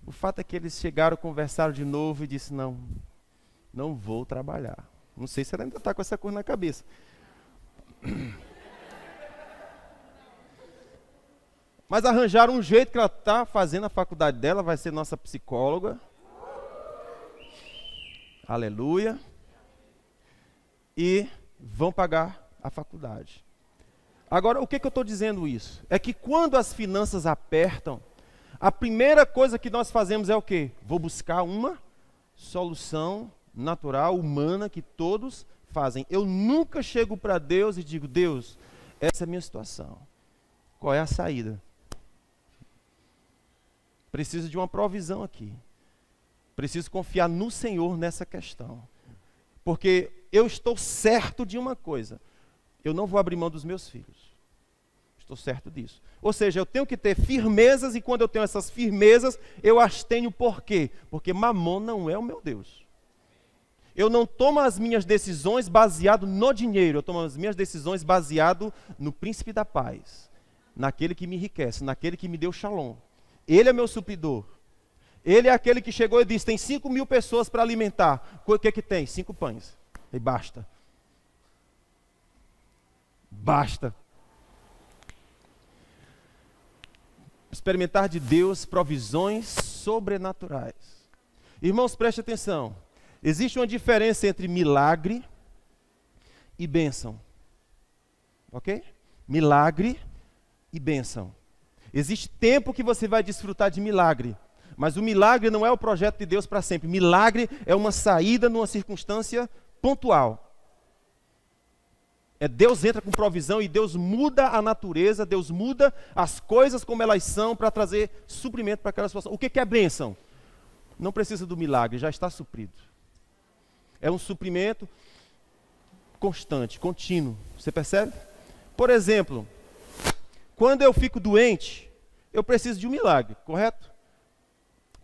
O fato é que eles chegaram, conversaram de novo e disse, não vou trabalhar. Não sei se ela ainda está com essa coisa na cabeça. Mas arranjaram um jeito que ela está fazendo a faculdade dela, vai ser nossa psicóloga. Aleluia. E vão pagar a faculdade. Agora, o que eu estou dizendo isso? É que quando as finanças apertam, a primeira coisa que nós fazemos é o quê? Vou buscar uma solução natural, humana, que todos fazem. Eu nunca chego para Deus e digo, Deus, essa é a minha situação. Qual é a saída? Preciso de uma provisão aqui. Preciso confiar no Senhor nessa questão. Porque eu estou certo de uma coisa. Eu não vou abrir mão dos meus filhos. Estou certo disso. Ou seja, eu tenho que ter firmezas e quando eu tenho essas firmezas, eu as tenho por quê? Porque Mamon não é o meu Deus. Eu não tomo as minhas decisões baseado no dinheiro. Eu tomo as minhas decisões baseado no príncipe da paz. Naquele que me enriquece, naquele que me deu shalom. Ele é meu supridor. Ele é aquele que chegou e disse, tem 5.000 pessoas para alimentar. O que tem? 5 pães. E basta. Basta. Experimentar de Deus provisões sobrenaturais. Irmãos, preste atenção. Existe uma diferença entre milagre e bênção. Ok? Milagre e bênção. Existe tempo que você vai desfrutar de milagre, mas o milagre não é o projeto de Deus para sempre. Milagre é uma saída numa circunstância pontual. Deus entra com provisão e Deus muda a natureza, Deus muda as coisas como elas são para trazer suprimento para aquela situação. O que é bênção? Não precisa do milagre, já está suprido. É um suprimento constante, contínuo. Você percebe? Por exemplo, Quando eu fico doente, eu preciso de um milagre, correto?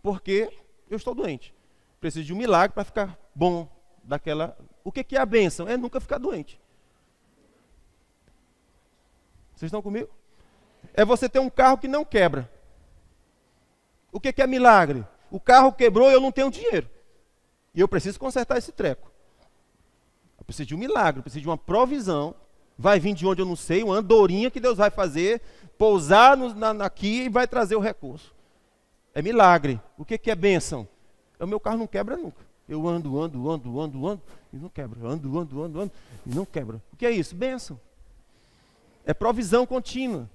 Porque eu estou doente. Preciso de um milagre para ficar bom daquela... O que é a bênção? É nunca ficar doente. Vocês estão comigo? É você ter um carro que não quebra. O que é milagre? O carro quebrou e eu não tenho dinheiro. E eu preciso consertar esse treco. Eu preciso de um milagre, eu preciso de uma provisão. Vai vir de onde eu não sei, uma andorinha que Deus vai fazer, pousar aqui e vai trazer o recurso. É milagre. O que é bênção? O meu carro não quebra nunca. Eu ando e não quebra. Ando e não quebra. O que é isso? Bênção. É provisão contínua.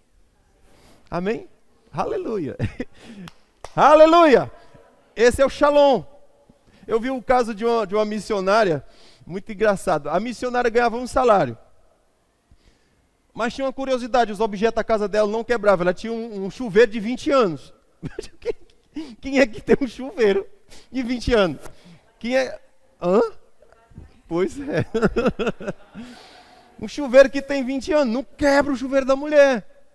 Amém? Aleluia. Aleluia. Esse é o Shalom. Eu vi um caso de uma missionária, muito engraçado. A missionária ganhava um salário. Mas tinha uma curiosidade, os objetos da casa dela não quebravam. Ela tinha um chuveiro de 20 anos. Quem é que tem um chuveiro de 20 anos? Quem é? Hã? Pois é. Um chuveiro que tem 20 anos, não quebra o chuveiro da mulher.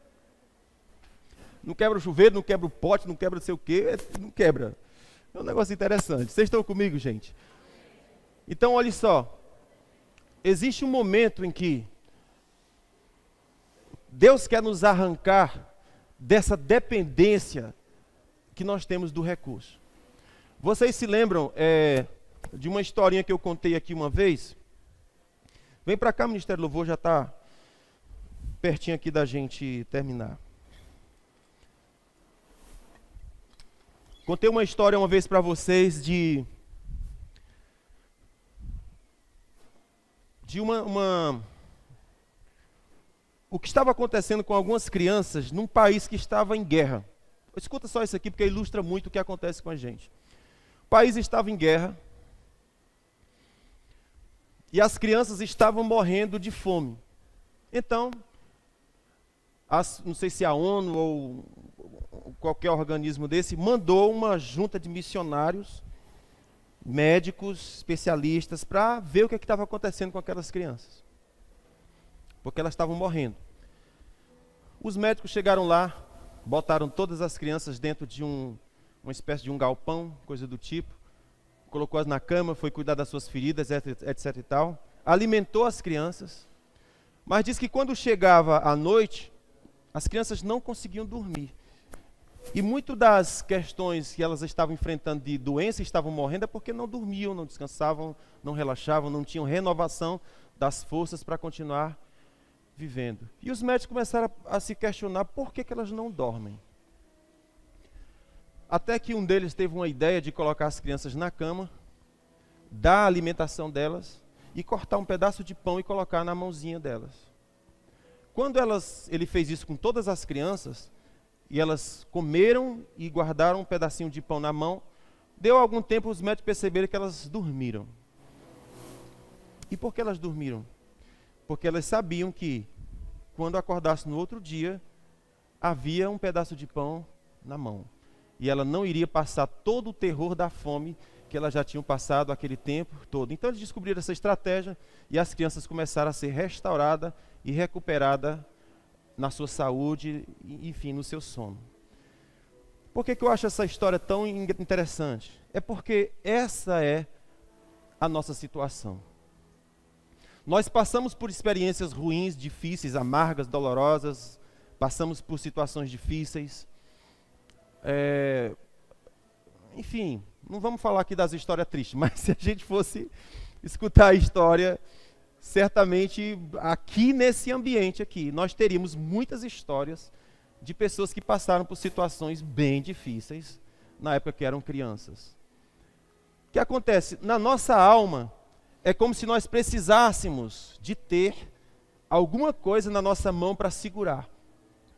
Não quebra o chuveiro, não quebra o pote, não quebra não sei o quê, não quebra. É um negócio interessante. Vocês estão comigo, gente? Então, olha só. Existe um momento em que Deus quer nos arrancar dessa dependência que nós temos do recurso. Vocês se lembram de uma historinha que eu contei aqui uma vez? Vem para cá, Ministério Louvor, já está pertinho aqui da gente terminar. Contei uma história uma vez para vocês de o que estava acontecendo com algumas crianças num país que estava em guerra. Escuta só isso aqui porque ilustra muito o que acontece com a gente. O país estava em guerra e as crianças estavam morrendo de fome. Então, não sei se a ONU ou qualquer organismo desse, mandou uma junta de missionários, médicos, especialistas, para ver o que estava acontecendo com aquelas crianças. Porque elas estavam morrendo. Os médicos chegaram lá, botaram todas as crianças dentro de uma espécie de um galpão, coisa do tipo, colocou-as na cama, foi cuidar das suas feridas, etc e tal, alimentou as crianças, mas diz que quando chegava a noite, as crianças não conseguiam dormir. E muito das questões que elas estavam enfrentando de doença, estavam morrendo, é porque não dormiam, não descansavam, não relaxavam, não tinham renovação das forças para continuar vivendo. E os médicos começaram a se questionar por que elas não dormem. Até que um deles teve uma ideia de colocar as crianças na cama, dar a alimentação delas e cortar um pedaço de pão e colocar na mãozinha delas. Quando ele fez isso com todas as crianças, e elas comeram e guardaram um pedacinho de pão na mão, deu algum tempo, os médicos perceberam que elas dormiram. E por que elas dormiram? Porque elas sabiam que, quando acordasse no outro dia, havia um pedaço de pão na mão. E ela não iria passar todo o terror da fome que elas já tinham passado aquele tempo todo. Então eles descobriram essa estratégia e as crianças começaram a ser restauradas e recuperadas na sua saúde, enfim, no seu sono. Por que eu acho essa história tão interessante? É porque essa é a nossa situação. Nós passamos por experiências ruins, difíceis, amargas, dolorosas, passamos por situações difíceis. Enfim, não vamos falar aqui das histórias tristes, mas se a gente fosse escutar a história, certamente aqui nesse ambiente aqui, nós teríamos muitas histórias de pessoas que passaram por situações bem difíceis na época que eram crianças. O que acontece? Na nossa alma, é como se nós precisássemos de ter alguma coisa na nossa mão para segurar,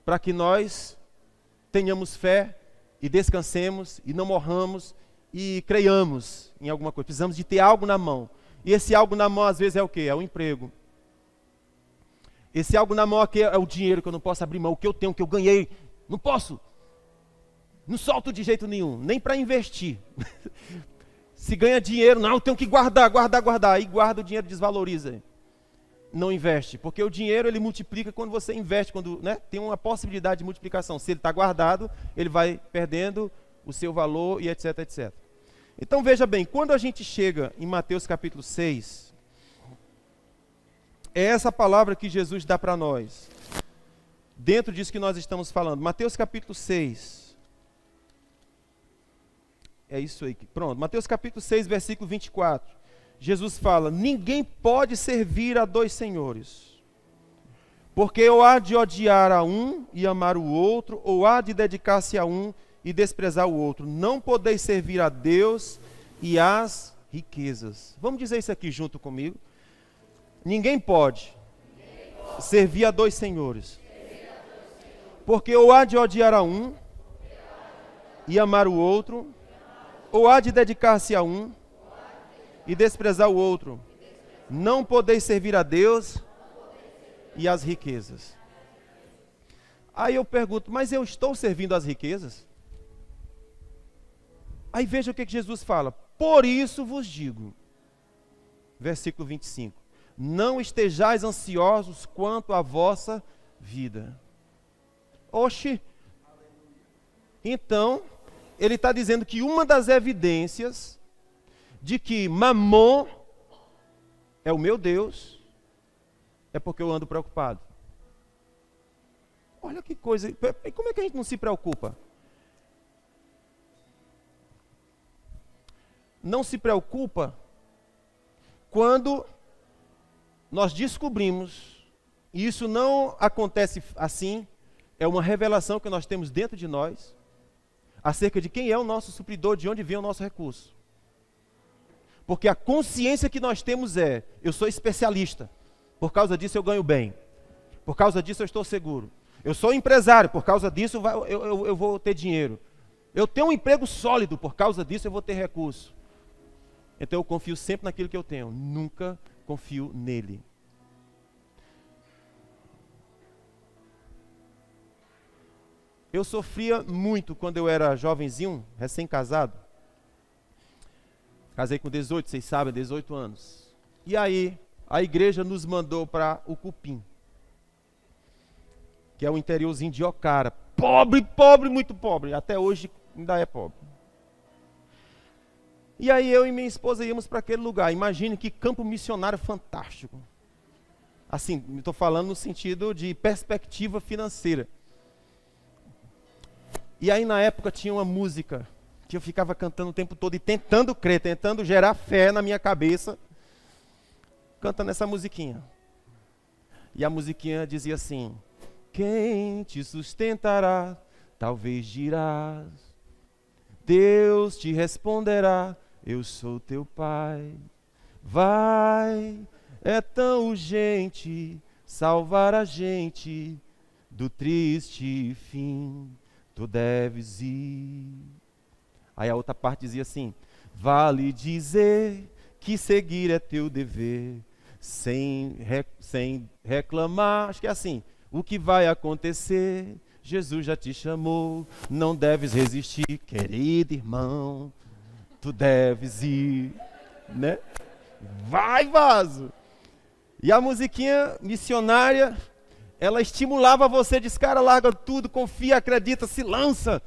para que nós tenhamos fé e descansemos e não morramos e creiamos em alguma coisa. Precisamos de ter algo na mão. E esse algo na mão às vezes é o quê? É o emprego. Esse algo na mão aqui é o dinheiro que eu não posso abrir mão, o que eu tenho, o que eu ganhei. Não posso. Não solto de jeito nenhum, nem para investir. Se ganha dinheiro, não, eu tenho que guardar. Aí guarda o dinheiro, desvaloriza. não investe? Porque o dinheiro ele multiplica quando você investe, quando, né, tem uma possibilidade de multiplicação. Se ele está guardado, ele vai perdendo o seu valor e etc, etc. Então veja bem, quando a gente chega em Mateus capítulo 6, é essa palavra que Jesus dá para nós, dentro disso que nós estamos falando. Mateus capítulo 6, é isso aí, pronto, Mateus capítulo 6, versículo 24, Jesus fala: ninguém pode servir a dois senhores, porque ou há de odiar a um e amar o outro, ou há de dedicar-se a um e desprezar o outro. Não podeis servir a Deus e às riquezas. Vamos dizer isso aqui junto comigo. Ninguém pode servir a dois senhores, porque ou há de odiar a um e amar o outro, ou há de dedicar-se a um e desprezar o outro. Não podeis servir a Deus e às riquezas. Aí eu pergunto, mas eu estou servindo às riquezas? Aí veja o que Jesus fala: por isso vos digo, versículo 25, não estejais ansiosos quanto à vossa vida. Oxi! Então, ele está dizendo que uma das evidências de que Mamon é o meu Deus é porque eu ando preocupado. Olha que coisa, e como é que a gente não se preocupa? Não se preocupa quando nós descobrimos, e isso não acontece assim, é uma revelação que nós temos dentro de nós, acerca de quem é o nosso supridor, de onde vem o nosso recurso. Porque a consciência que nós temos é: eu sou especialista, por causa disso eu ganho bem, por causa disso eu estou seguro. Eu sou empresário, por causa disso eu vou ter dinheiro. Eu tenho um emprego sólido, por causa disso eu vou ter recurso. Então eu confio sempre naquilo que eu tenho, nunca confio nele. Eu sofria muito quando eu era jovenzinho, recém-casado. Casei com 18, vocês sabem, 18 anos. E aí, a igreja nos mandou para o Cupim, que é o interiorzinho de Ocara. Pobre, pobre, muito pobre. Até hoje ainda é pobre. E aí eu e minha esposa íamos para aquele lugar. Imagine que campo missionário fantástico. Assim, estou falando no sentido de perspectiva financeira. E aí na época tinha uma música que eu ficava cantando o tempo todo e tentando crer, tentando gerar fé na minha cabeça, cantando essa musiquinha. E a musiquinha dizia assim: quem te sustentará, talvez dirás, Deus te responderá, eu sou teu pai. Vai, é tão urgente salvar a gente do triste fim, tu deves ir. Aí a outra parte dizia assim: vale dizer que seguir é teu dever, sem reclamar, acho que é assim, o que vai acontecer, Jesus já te chamou, não deves resistir, querido irmão, tu deves ir, né? Vai, vaso! E a musiquinha missionária, ela estimulava você, diz: cara, larga tudo, confia, acredita, se lança.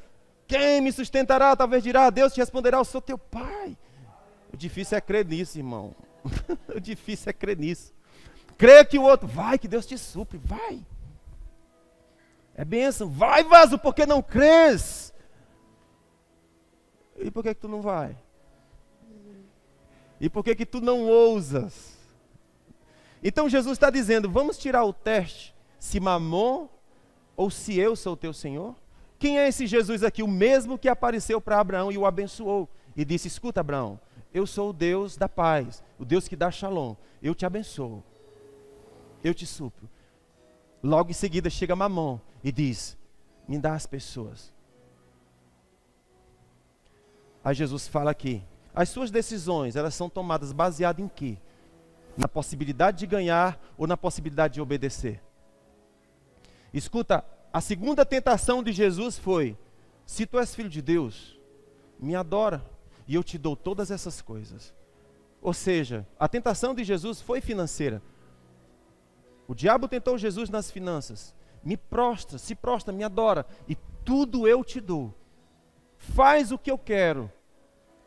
Quem me sustentará, talvez dirá, Deus te responderá, eu sou teu pai. O difícil é crer nisso, irmão. O difícil é crer nisso. Crer que o outro, vai, que Deus te supre, vai. É bênção, vai, vaso, porque não crês. E por que tu não vai? E por que tu não ousas? Então Jesus está dizendo: vamos tirar o teste, se Mamon ou se eu sou o teu Senhor? Quem é esse Jesus aqui? O mesmo que apareceu para Abraão e o abençoou. E disse: escuta, Abraão, eu sou o Deus da paz, o Deus que dá shalom. Eu te abençoo, eu te supro. Logo em seguida chega Mamon e diz: me dá as pessoas. Aí Jesus fala aqui: as suas decisões, elas são tomadas baseadas em quê? Na possibilidade de ganhar ou na possibilidade de obedecer? Escuta, a segunda tentação de Jesus foi: se tu és filho de Deus, me adora, e eu te dou todas essas coisas. Ou seja, a tentação de Jesus foi financeira. O diabo tentou Jesus nas finanças. Se prostra, me adora, e tudo eu te dou. Faz o que eu quero,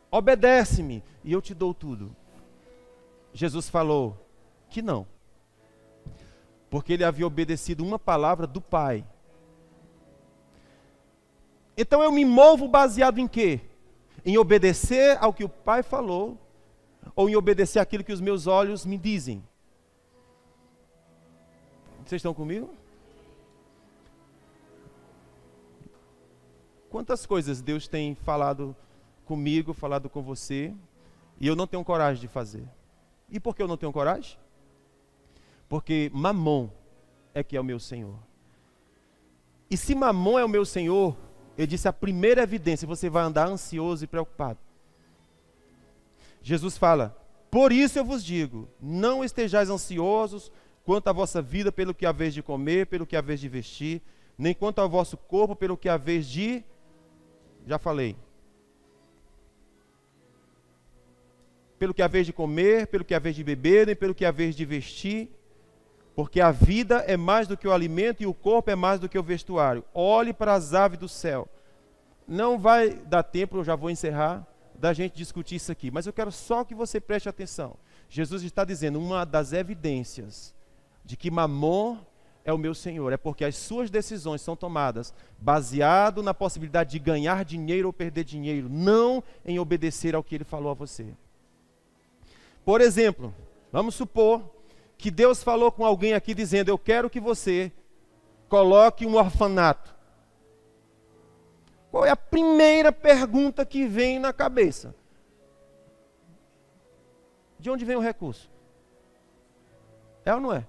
obedece-me, e eu te dou tudo. Jesus falou que não, porque ele havia obedecido uma palavra do Pai. Então eu me movo baseado em quê? Em obedecer ao que o Pai falou, ou em obedecer aquilo que os meus olhos me dizem? Vocês estão comigo? Quantas coisas Deus tem falado comigo, falado com você, e eu não tenho coragem de fazer. E por que eu não tenho coragem? Porque Mamon é que é o meu Senhor. E se Mamon é o meu Senhor, ele disse a primeira evidência, você vai andar ansioso e preocupado. Jesus fala, por isso eu vos digo, não estejais ansiosos quanto à vossa vida pelo que haveis de comer, pelo que haveis de vestir, nem quanto ao vosso corpo pelo que haveis de... Já falei. Pelo que haveis de comer, pelo que haveis de beber, nem pelo que haveis de vestir, porque a vida é mais do que o alimento e o corpo é mais do que o vestuário. Olhe para as aves do céu. Não vai dar tempo, eu já vou encerrar, da gente discutir isso aqui, mas eu quero só que você preste atenção. Jesus está dizendo, uma das evidências de que Mamon é o meu Senhor, é porque as suas decisões são tomadas baseado na possibilidade de ganhar dinheiro ou perder dinheiro, não em obedecer ao que ele falou a você. Por exemplo, vamos supor que Deus falou com alguém aqui dizendo, eu quero que você coloque um orfanato. Qual é a primeira pergunta que vem na cabeça? De onde vem o recurso? É ou não é?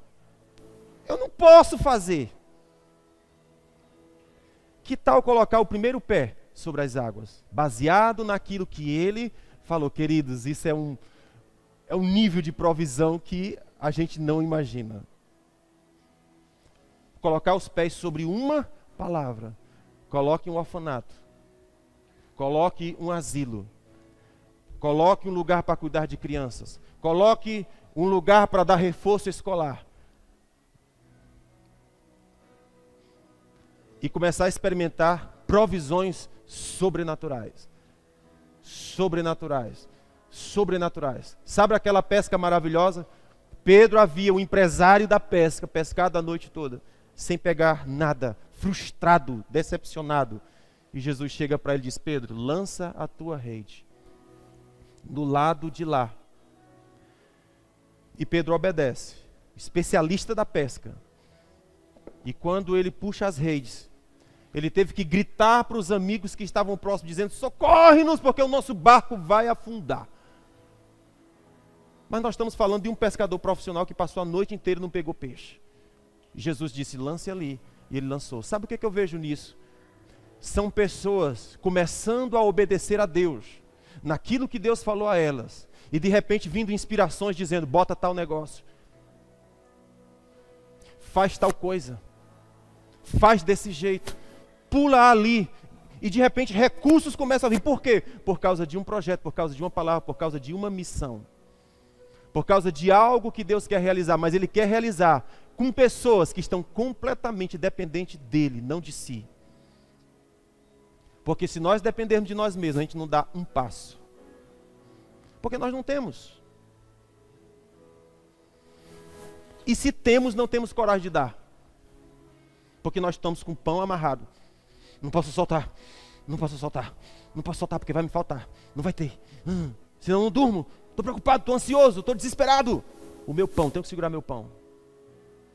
Eu não posso fazer. Que tal colocar o primeiro pé sobre as águas? Baseado naquilo que ele falou. Queridos, isso é um nível de provisão que a gente não imagina. Colocar os pés sobre uma palavra. Coloque um orfanato. Coloque um asilo. Coloque um lugar para cuidar de crianças. Coloque um lugar para dar reforço escolar. E começar a experimentar provisões sobrenaturais. Sobrenaturais. Sobrenaturais. Sabe aquela pesca maravilhosa? Pedro havia o empresário da pesca, pescado a noite toda, sem pegar nada, frustrado, decepcionado. E Jesus chega para ele e diz, Pedro, lança a tua rede do lado de lá. E Pedro obedece, especialista da pesca. E quando ele puxa as redes, ele teve que gritar para os amigos que estavam próximos, dizendo, socorre-nos, porque o nosso barco vai afundar. Mas nós estamos falando de um pescador profissional que passou a noite inteira e não pegou peixe. E Jesus disse, lance ali. E ele lançou. Sabe o que eu vejo nisso? São pessoas começando a obedecer a Deus, naquilo que Deus falou a elas. E de repente vindo inspirações dizendo, bota tal negócio. Faz tal coisa. Faz desse jeito. Pula ali. E de repente recursos começam a vir. Por quê? Por causa de um projeto, por causa de uma palavra, por causa de uma missão. Por causa de algo que Deus quer realizar, mas Ele quer realizar com pessoas que estão completamente dependentes dEle, não de si. Porque se nós dependermos de nós mesmos, a gente não dá um passo. Porque nós não temos. E se temos, não temos coragem de dar. Porque nós estamos com o pão amarrado. Não posso soltar, não posso soltar, não posso soltar porque vai me faltar, não vai ter. Senão eu não durmo. Estou preocupado, estou ansioso, estou desesperado. O meu pão, tenho que segurar meu pão.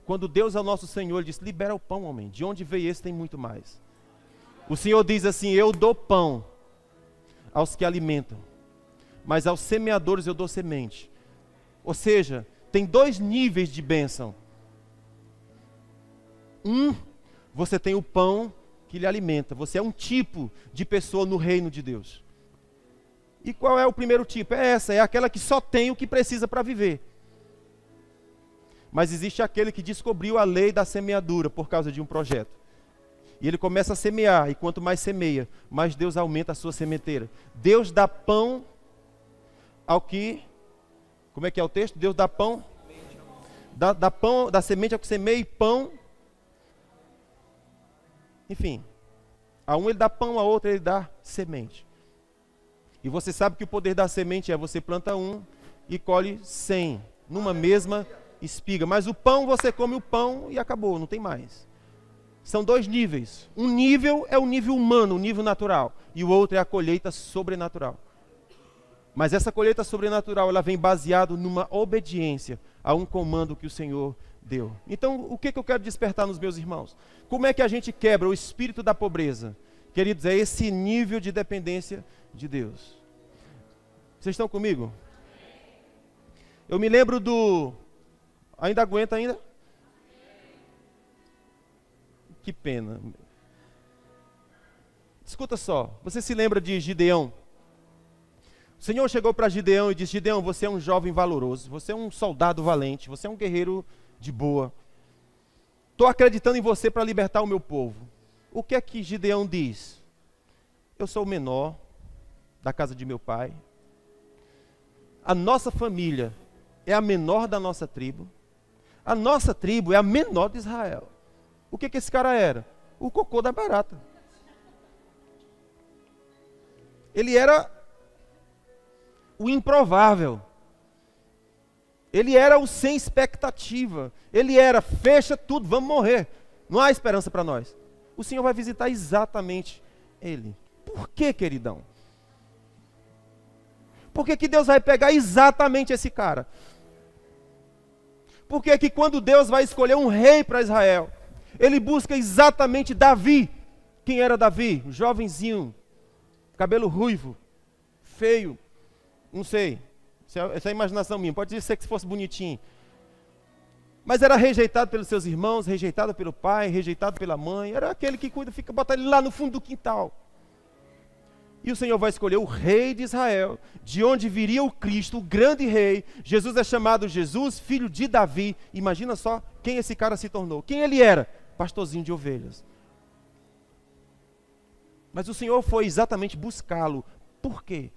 Quando Deus é o nosso Senhor, Ele diz, libera o pão, homem. De onde veio esse tem muito mais. O Senhor diz assim, eu dou pão aos que alimentam, mas aos semeadores eu dou semente. Ou seja, tem dois níveis de bênção. Você tem o pão que lhe alimenta. Você é um tipo de pessoa no reino de Deus. E qual é o primeiro tipo? É aquela que só tem o que precisa para viver. Mas existe aquele que descobriu a lei da semeadura por causa de um projeto. E ele começa a semear, e quanto mais semeia, mais Deus aumenta a sua sementeira. Deus dá pão ao que... Como é que é o texto? Deus dá pão? Da semente ao que semeia, pão. Enfim, a um ele dá pão, a outro ele dá semente. E você sabe que o poder da semente é você planta um e colhe 100 numa mesma espiga. Mas o pão, você come o pão e acabou, não tem mais. São dois níveis. Um nível é o nível humano, o nível natural. E o outro é a colheita sobrenatural. Mas essa colheita sobrenatural, ela vem baseada numa obediência a um comando que o Senhor deu. Então, o que eu quero despertar nos meus irmãos? Como é que a gente quebra o espírito da pobreza? Queridos, é esse nível de dependência de Deus. Vocês estão comigo? Eu me lembro do... Ainda aguenta ainda? Que pena. Escuta só, você se lembra de Gideão? O Senhor chegou para Gideão e disse: Gideão, você é um jovem valoroso, você é um soldado valente, você é um guerreiro de boa. Estou acreditando em você para libertar o meu povo. O que é que Gideão diz? Eu sou o menor da casa de meu pai. A nossa família é a menor da nossa tribo. A nossa tribo é a menor de Israel. O que esse cara era? O cocô da barata. Ele era o improvável. Ele era o sem expectativa. Ele era, fecha tudo, vamos morrer. Não há esperança para nós. O Senhor vai visitar exatamente ele. Por que, queridão? Por que Deus vai pegar exatamente esse cara? Por que quando Deus vai escolher um rei para Israel, ele busca exatamente Davi? Quem era Davi? Um jovenzinho, cabelo ruivo, feio, não sei. Essa é a imaginação minha, pode ser que se fosse bonitinho. Mas era rejeitado pelos seus irmãos, rejeitado pelo pai, rejeitado pela mãe. Era aquele que cuida, fica botando ele lá no fundo do quintal. E o Senhor vai escolher o rei de Israel, de onde viria o Cristo, o grande rei. Jesus é chamado Jesus, filho de Davi. Imagina só quem esse cara se tornou. Quem ele era? Pastorzinho de ovelhas. Mas o Senhor foi exatamente buscá-lo. Por quê?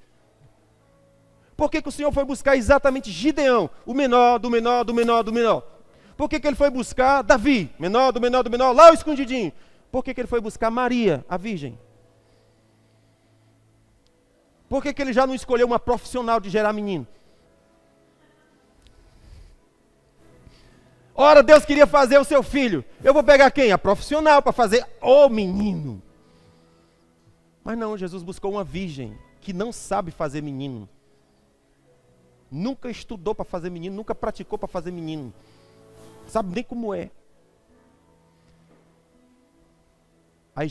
Por que o Senhor foi buscar exatamente Gideão, o menor, do menor, do menor, do menor? Por que ele foi buscar Davi, menor, do menor, do menor, lá o escondidinho? Por que ele foi buscar Maria, a virgem? Por que ele já não escolheu uma profissional de gerar menino? Ora, Deus queria fazer o seu filho. Eu vou pegar quem? A profissional para fazer o menino. Mas não, Jesus buscou uma virgem que não sabe fazer menino. Nunca estudou para fazer menino, nunca praticou para fazer menino. Sabe nem como é. Aí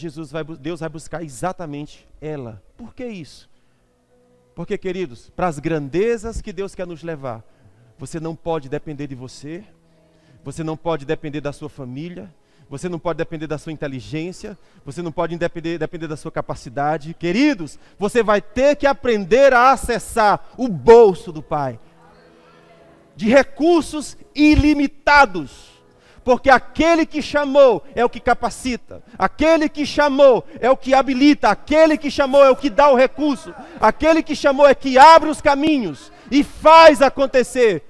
Deus vai buscar exatamente ela. Por que isso? Porque, queridos, para as grandezas que Deus quer nos levar, você não pode depender de você, você não pode depender da sua família, você não pode depender da sua inteligência, você não pode depender da sua capacidade. Queridos, você vai ter que aprender a acessar o bolso do Pai, de recursos ilimitados. Porque aquele que chamou é o que capacita, aquele que chamou é o que habilita, aquele que chamou é o que dá o recurso, aquele que chamou é que abre os caminhos e faz acontecer.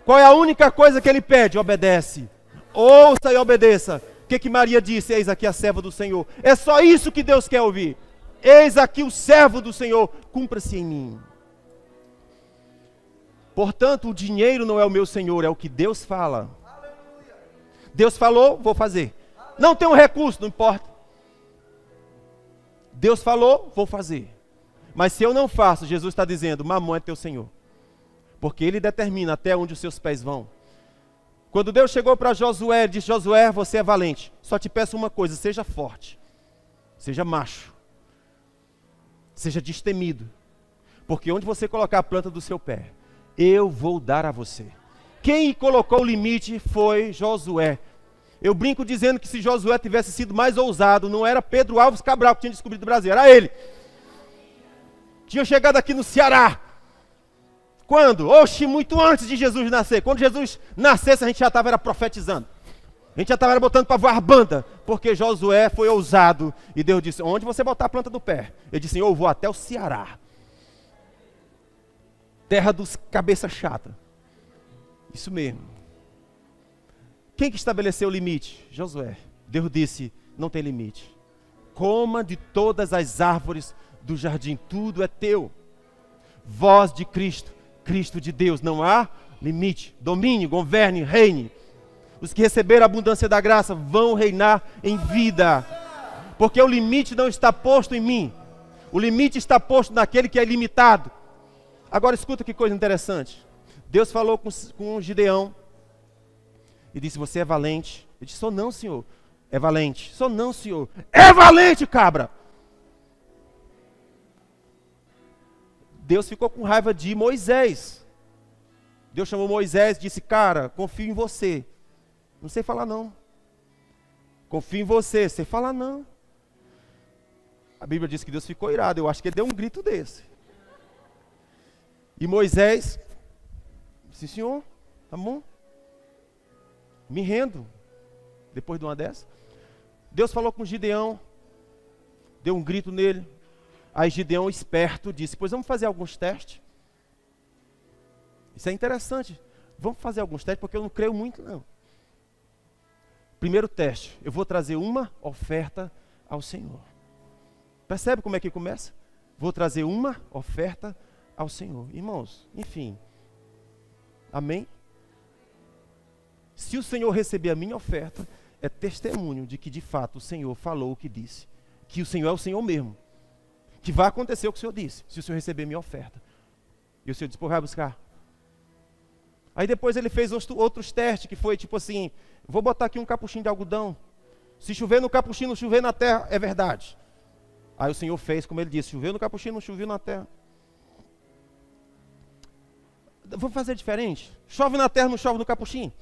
Qual é a única coisa que ele pede? Obedece. Ouça e obedeça. O que Maria disse? Eis aqui a serva do Senhor. É só isso que Deus quer ouvir. Eis aqui o servo do Senhor, cumpra-se em mim. Portanto, o dinheiro não é o meu Senhor, é o que Deus fala. Deus falou, vou fazer. Não tenho recurso, não importa. Deus falou, vou fazer. Mas se eu não faço, Jesus está dizendo, mamão é teu Senhor. Porque Ele determina até onde os seus pés vão. Quando Deus chegou para Josué, disse, Josué, você é valente. Só te peço uma coisa, seja forte. Seja macho. Seja destemido. Porque onde você colocar a planta do seu pé, eu vou dar a você. Quem colocou o limite foi Josué. Eu brinco dizendo que se Josué tivesse sido mais ousado, não era Pedro Alves Cabral que tinha descobrido o Brasil, era ele. Tinha chegado aqui no Ceará. Quando? Oxe, muito antes de Jesus nascer. Quando Jesus nascesse, a gente já estava profetizando. A gente já estava botando para voar banda. Porque Josué foi ousado. E Deus disse, onde você botar a planta do pé? Ele disse, eu vou até o Ceará. Terra dos cabeça chata. Isso mesmo. Quem que estabeleceu o limite? Josué. Deus disse, não tem limite. Coma de todas as árvores do jardim, tudo é teu. Voz de Cristo, Cristo de Deus, não há limite. Domine, governe, reine. Os que receberam a abundância da graça vão reinar em vida. Porque o limite não está posto em mim. O limite está posto naquele que é ilimitado. Agora escuta que coisa interessante. Deus falou com Gideão e disse, você é valente? Ele disse, sou não, Senhor. É valente. Sou não, Senhor. É valente, cabra. Deus ficou com raiva de Moisés. Deus chamou Moisés e disse, cara, confio em você. Não sei falar não. Confio em você, sei falar não. A Bíblia diz que Deus ficou irado. Eu acho que ele deu um grito desse. E Moisés disse, Senhor, tá bom? Me rendo. Depois de uma dessa. Deus falou com Gideão. Deu um grito nele. Aí Gideão, esperto, disse, pois vamos fazer alguns testes. Isso é interessante. Vamos fazer alguns testes, porque eu não creio muito não. Primeiro teste, eu vou trazer uma oferta ao Senhor. Percebe como é que começa? Vou trazer uma oferta ao Senhor. Irmãos, enfim. Amém? Se o Senhor receber a minha oferta, é testemunho de que de fato o Senhor falou o que disse. Que o Senhor é o Senhor mesmo. Que vai acontecer o que o Senhor disse, se o Senhor receber a minha oferta. E o Senhor disse, pô, vai buscar. Aí depois ele fez outros testes, que foi tipo assim, vou botar aqui um capuchinho de algodão. Se chover no capuchinho, não chover na terra, é verdade. Aí o Senhor fez, como ele disse, choveu no capuchinho, não choveu na terra. Vamos fazer diferente. Chove na terra, não chove no capuchinho.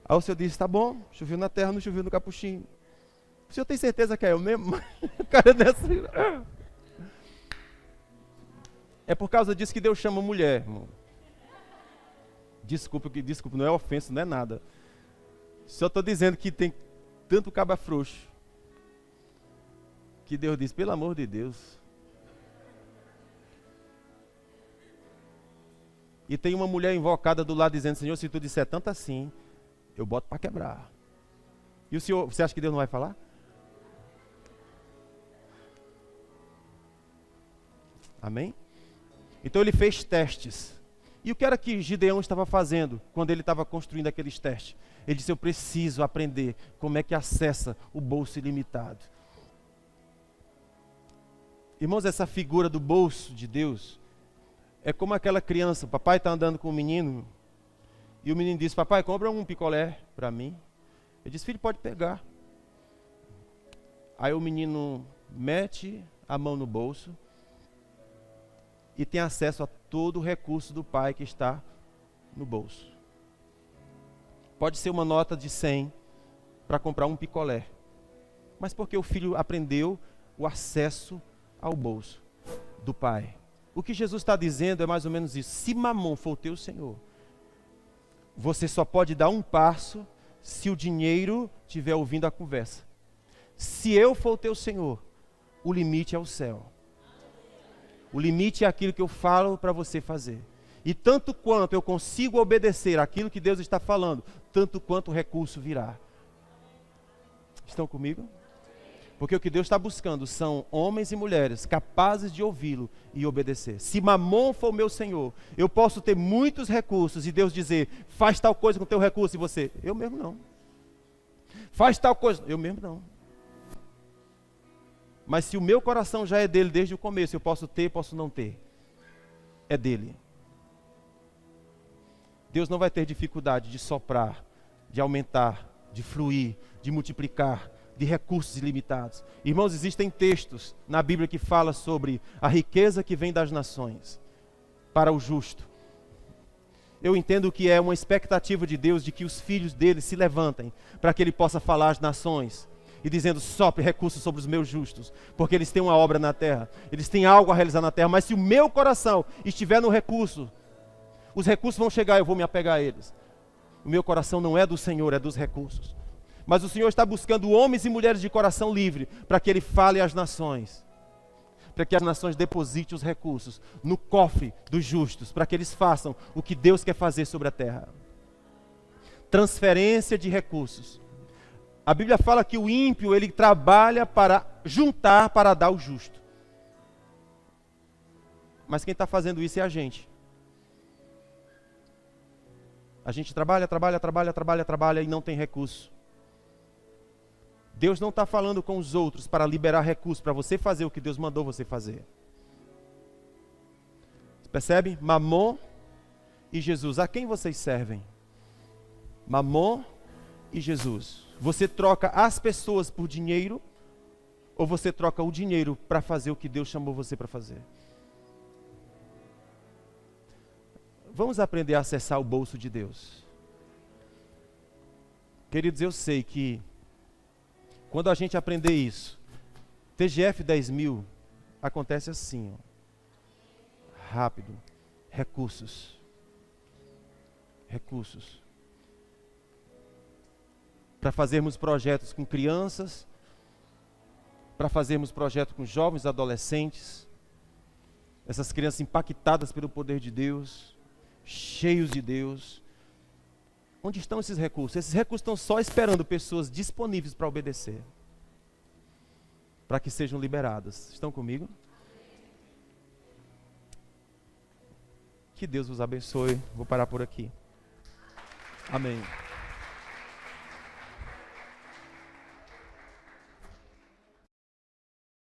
Aí o Senhor disse, tá bom, choveu na terra, não choveu no capuchinho. O Senhor tem certeza que é eu mesmo? O cara dessa... É por causa disso que Deus chama mulher, irmão. Desculpa, não é ofensa, não é nada. Só estou dizendo que tem tanto cabra frouxo que Deus diz, pelo amor de Deus. E tem uma mulher invocada do lado dizendo, Senhor, se tu disser tanto assim, eu boto para quebrar. E o Senhor, você acha que Deus não vai falar? Amém? Então ele fez testes. E o que era que Gideão estava fazendo quando ele estava construindo aqueles testes? Ele disse, eu preciso aprender como é que acessa o bolso ilimitado. Irmãos, essa figura do bolso de Deus é como aquela criança, o papai está andando com o menino, e o menino diz, papai, compra um picolé para mim. Ele diz, filho, pode pegar. Aí o menino mete a mão no bolso e tem acesso a todo o recurso do pai que está no bolso. Pode ser uma nota de 100 para comprar um picolé, mas porque o filho aprendeu o acesso ao bolso do pai. O que Jesus está dizendo é mais ou menos isso. Se Mamon for o teu Senhor, você só pode dar um passo se o dinheiro estiver ouvindo a conversa. Se eu for o teu Senhor, o limite é o céu. O limite é aquilo que eu falo para você fazer. E tanto quanto eu consigo obedecer aquilo que Deus está falando, tanto quanto o recurso virá. Estão comigo? Porque o que Deus está buscando são homens e mulheres capazes de ouvi-lo e obedecer. Se Mamon for o meu Senhor, eu posso ter muitos recursos e Deus dizer, faz tal coisa com o teu recurso, e você, eu mesmo não. Faz tal coisa, eu mesmo não. Mas se o meu coração já é dele desde o começo, eu posso ter, posso não ter. É dele. Deus não vai ter dificuldade de soprar, de aumentar, de fluir, de multiplicar, de recursos ilimitados. Irmãos, existem textos na Bíblia que falam sobre a riqueza que vem das nações para o justo. Eu entendo que é uma expectativa de Deus de que os filhos dele se levantem para que ele possa falar às nações e dizendo, sopre recursos sobre os meus justos, porque eles têm uma obra na terra, eles têm algo a realizar na terra, mas se o meu coração estiver no recurso, os recursos vão chegar, eu vou me apegar a eles. O meu coração não é do Senhor, é dos recursos. Mas o Senhor está buscando homens e mulheres de coração livre, para que Ele fale às nações, para que as nações depositem os recursos no cofre dos justos, para que eles façam o que Deus quer fazer sobre a terra. transferência de recursos. A Bíblia fala que o ímpio, ele trabalha para juntar, para dar ao justo. Mas quem está fazendo isso é a gente. A gente trabalha e não tem recurso. Deus não está falando com os outros para liberar recursos, para você fazer o que Deus mandou você fazer. Você percebe? Mamon e Jesus. A quem vocês servem? Mamon e Jesus. Você troca as pessoas por dinheiro ou você troca o dinheiro para fazer o que Deus chamou você para fazer? Vamos aprender a acessar o bolso de Deus. Queridos, eu sei que quando a gente aprender isso, TGF 10.000 acontece assim, ó, rápido, recursos. Para fazermos projetos com crianças, para fazermos projetos com jovens, adolescentes, essas crianças impactadas pelo poder de Deus, cheios de Deus. Onde estão esses recursos? Esses recursos estão só esperando pessoas disponíveis para obedecer, para que sejam liberadas. Estão comigo? Que Deus vos abençoe. Vou parar por aqui. Amém.